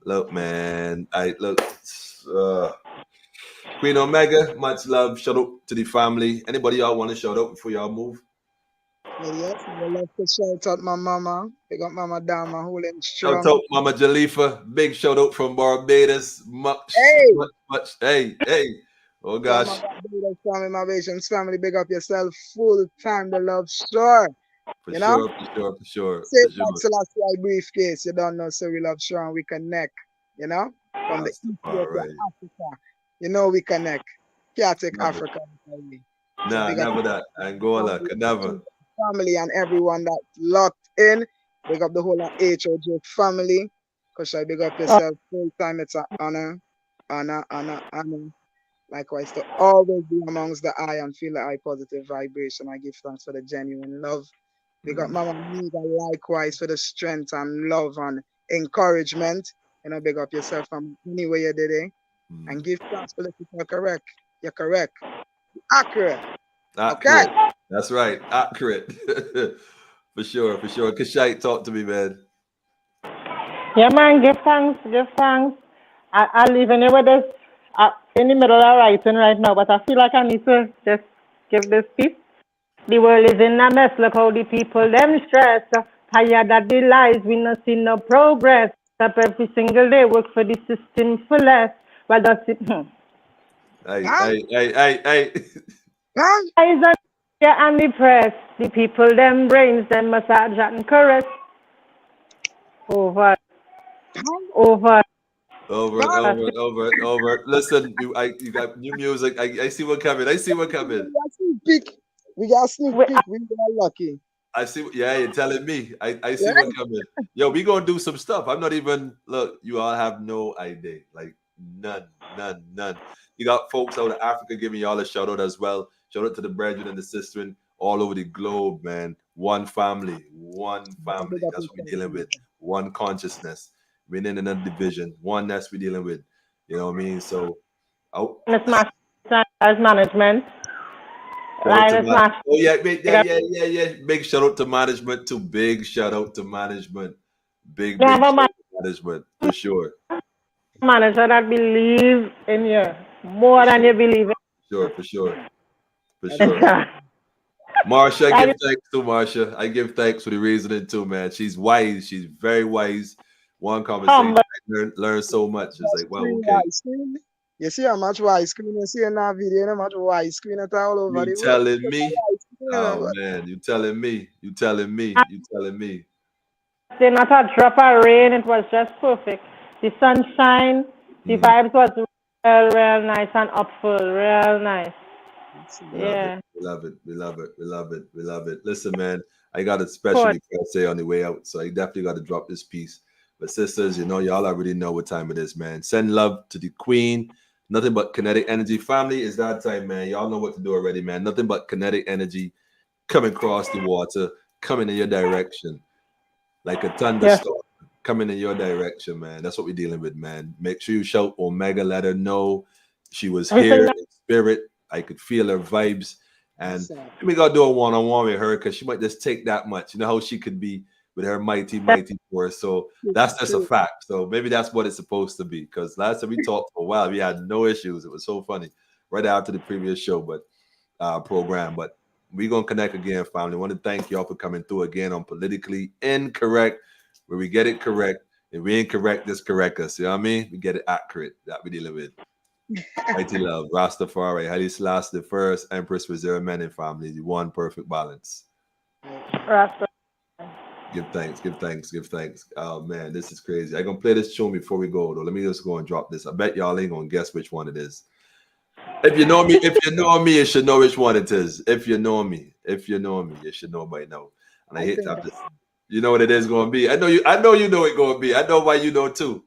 Look, man. I look uh Queen Omega, much love. Shout out to the family. Anybody y'all want to shout out before y'all move? Well, yes, I would love to shout out my mama. Big up Mama Dama, holding Shout strong. out Mama Jalifa. Big shout out from Barbados. Much, Hey! much, much. Hey, hey. Oh Yeah, my gosh. Barbados family, my Asians family, big up yourself full time, the love sure. For You know? sure, for sure, for sure, Say for that sure. Selassie I briefcase, you don't know, so we love sure and we connect. You know? From the Ethiopia, Rastafari. Africa. You know we connect. Can't take Never. Africa away. So Nah, big up never that. Angola, family, could never. family and everyone that locked in. Big up the whole of HOJ family. Cause I big up yourself full time. It's an honor, honor, honor, honor. Likewise, to always be amongst the eye and feel the eye positive vibration. I give thanks for the genuine love. Big up Mama Nita, likewise for the strength and love and encouragement. You know, big up yourself from any way you did it. And give thanks for the people correct. You're correct. Accurate. Okay. Accurate. That's right. Accurate. For sure, for sure. Kushite, talk to me, man. Yeah, man, give thanks, give thanks. I live in with this in the middle of writing right now, but I feel like I need to just give this speech. The world is in a mess. Look how the people them stress. Tired of the lies, we not see no progress. Up every single day, work for the system for less. Well, that's it. Hey, Huh? hey, hey, hey, hey. Huh? Lies and fear and the press. The people them brains them massage and caress. Over, Huh? over. Over it, Huh? over it, over it, over it. Listen, you got new music. I see what coming. I see what We coming. got sneak peek. We got sneak We, peek. We got lucky. I see. Yeah, you're telling me. I see Yeah. what coming. Yo, we gonna do some stuff. I'm not even. Look, you all have no idea. Like none, none, none. You got folks out of Africa giving y'all a shout out as well. Shout out to the brethren and the sister all over the globe, man. One family, one family. Big up That's what we're yourself, dealing man. with. One consciousness. We're in another division. One that's we're dealing with. You know what I mean? So, oh, Linus as management. shout out to Linus man. Mash. Oh yeah, yeah. Big shout out to management too. Big shout out to management. You have Big a shout out to management for sure. manager that believes in you For more than sure. you believe Sure, for sure. For That's in. sure. right. Marsha, I give Like, thanks to Marsha. I give thanks for the reasoning too, man. She's wise. She's very wise. One conversation, humble. I learn so much. It's like, wow, Screen, okay. screen. You see how much widescreen you see in that video, how much widescreen it all over You the world. telling me? You Oh know, man, you telling me? You telling me? You telling me? Not a drop of rain. It was just perfect. The sunshine, The vibes was real nice and upful, real nice. We love it. Yeah, We love it. We love it. We love it. We love it. Listen, man, I got to good. especially say on the way out, so I definitely got to drop this piece. But sisters, y'all already know what time it is, man. Send love to the queen. Nothing but kinetic energy. Family, is that time, man. Y'all know what to do already, man. Nothing but kinetic energy coming across the water, coming in your direction like a Yes, thunderstorm coming in your direction, man. That's what we're dealing with, man. Make sure you shout Omega, let her know she was everything here that in spirit. I could feel her vibes. And Yes, sir. we gotta do a one-on-one with her because she might just take that much. You know how she could be with her mighty, mighty force. So that's just a True. fact. So maybe that's what it's supposed to be. Because last time we talked for a while, we had no issues. It was so funny right after the previous show, but program. But we're gonna connect again, family. I want to thank y'all for coming through again on Politically Incorrect, where we get it correct. If we incorrect, just correct us. You know what I mean? We get it accurate. That we dealing with. Mighty love, Rastafari, Haile Selassie the first, Empress with zero men and family, the one perfect balance. Rasta. Give thanks, give thanks, give thanks. Oh man, this is crazy. I'm gonna play this tune before we go though. Let me just go and drop this. I bet y'all ain't gonna guess which one it is. If you know me, you should know which one it is. If you know me, you should know by now. And I I hate think that. You know what it is gonna be. I know you know it gonna be. I know why you know too.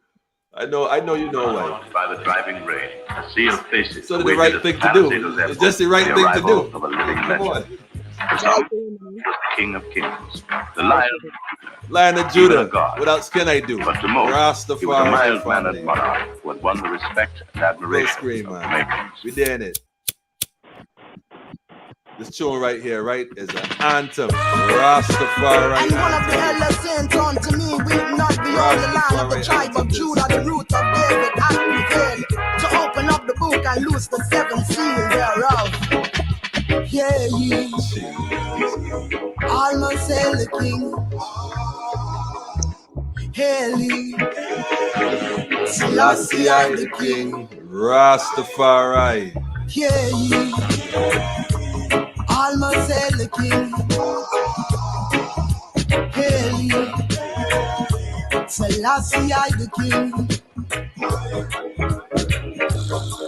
I know you know why. By the driving rain, a sea of faces. So the right thing to do. It's just the right thing to do. Of a living Come legend. on. Some was the King of Kings, the Lion, Lion of even a Judah. god. Without skin I do. But to most, he was a Rastafari mild-mannered family. monarch who had won the respect and Go admiration scream, of man. Jamaicans. We doing it. This tune right here, right, is an anthem. Rastafari. And one of the elders saints unto me, will not be on the land of the tribe of Judah, the root of David, hath prevailed to open up the book and loose the seven seals thereof. Yeah, ye. Almost hail the king. Hail ye. Selassie I the King. Rastafari. Yeah, ye. Almost hail the king. Hail ye. Selassie I the king.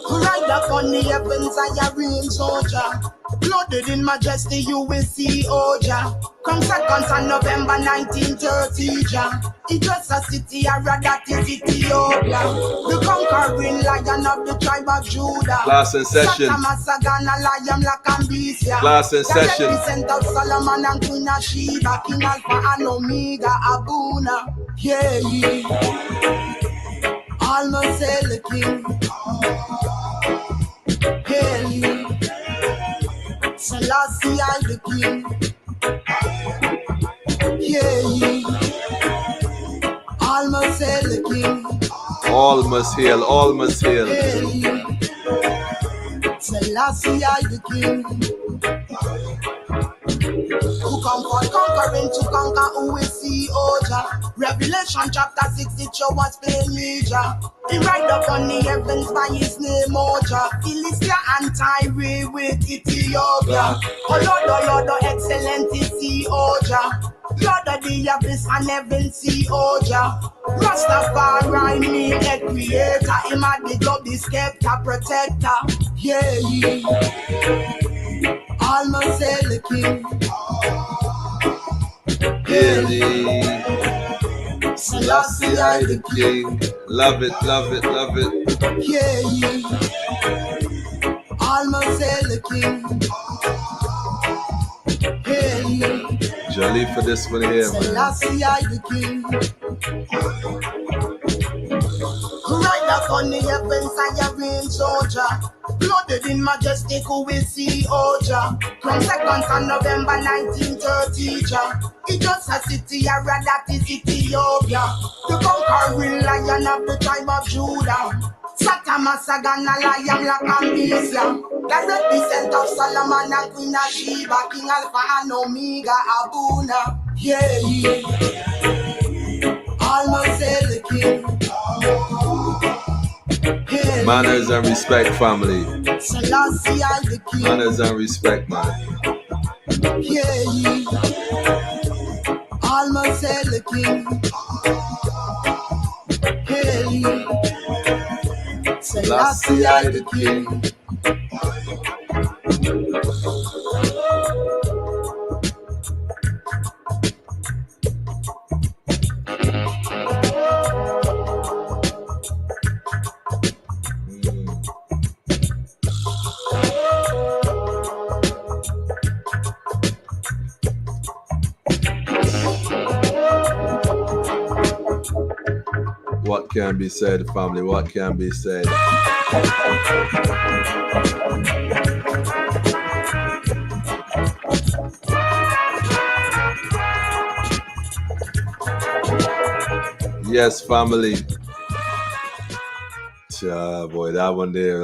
Ride upon the heavens, I reign soldier. Blooded in majesty, you will see Oja. Come 2nd of November 1930, Jah. It was a city, I read that is Ethiopia. The conquering lion of the tribe of Judah. Class in session. Satamasa, Lion, Lakambisia. Class in session. The represent of Solomon and Queen of Sheba, King Alpha and Omega, Abuna. Yeah, yeah. Almost hail the king. Hail ye. Selassie I the king. Yeah, ye. Almost hail the king. All must hail, all must hail. Hail ye. Selassie I the king. Who conquered, conquering to conquer, who will see Oja. Revelation chapter 6, it shows us Phoenicia. He ride up on the heavens by his name Oja. Philistia and Tyre with Ethiopia. Oh Lord, excellent is the Oja. Lord of the abyss and heaven see Oja. Rastafari me a creator. Him at the globe, the scepter protector. Yeah, yeah. Almost hail the king. Hail ye. Selassie I the King. Love it, love it, love it. Yeah, yeah. Almost hail the king. Hail ye. Jalifa this one here, man. Selassie I the king. Ride upon the heavens, I reign soldier. Blooded in majestic, who will see Oja. From 2nd of November 1930, Jah. It just a city, I read that is Ethiopia. The conquering lion of the tribe of Judah. Satamasagana lion Lakambisia. The represent of Solomon and Queen of Sheba, King Alpha and Omega, Abuna. Yeah, yeah. Almost hail the king. Hail Manners and respect, family. Selassie I the king. Manners and respect, man. Yeah, ye. Almost hail the king. Hail ye. Selassie I the king. What can be said, family? What can be said? Yes, family. Boy, that one there,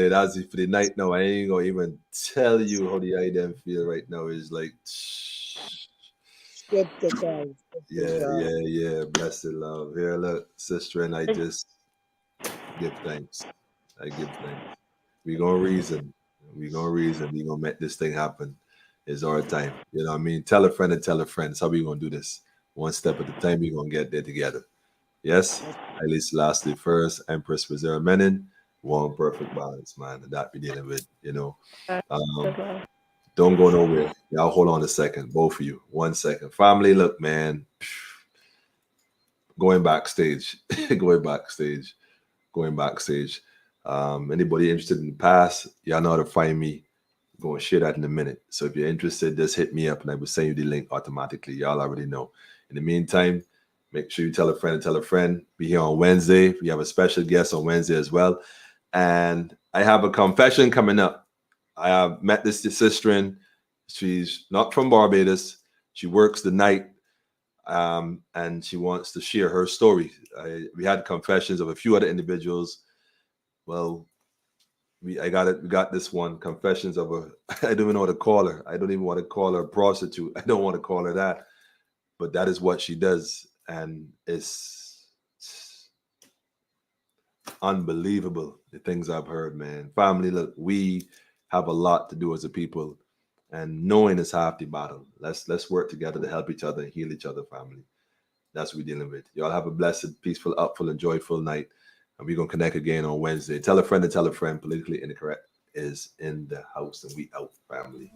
that's it for the night now. I ain't gonna even tell you how the idea feel right now. Is like, Skeptical. yeah. Blessed love. Here, look, sister, and I just give thanks. I give thanks. We gonna reason. We gonna reason. We gonna make this thing happen. It's our time. You know what I mean? Tell a friend and tell a friend. That's how we gonna do this. One step at a time. We gonna get there together. Yes. At least lastly first, Empress Reserve Menin. One perfect balance, man. And that we dealing with, you know. Um, don't go nowhere. Y'all hold on a second, both of you. 1 second. Family, look, man. Going backstage. going backstage. Going backstage. Anybody interested in the past, y'all know how to find me. I'm going to share that in a minute. So if you're interested, just hit me up and I will send you the link automatically. Y'all already know. In the meantime, make sure you tell a friend and tell a friend. Be here on Wednesday. We have a special guest on Wednesday as well. And I have a confession coming up. I have met this sister. She's not from Barbados. She works the night. And she wants to share her story. We had confessions of a few other individuals. Well, we got this one, confessions of a I don't even know what to call her. I don't even want to call her a prostitute. I don't want to call her that. But that is what she does. And it's unbelievable, the things I've heard, man. Family, look, we have a lot to do as a people. And knowing is half the battle. Let's work together to help each other and heal each other, family. That's what we're dealing with. Y'all have a blessed, peaceful, upful, and joyful night. And we're going to connect again on Wednesday. Tell a friend to tell a friend. Politically Incorrect is in the house, and we out, family.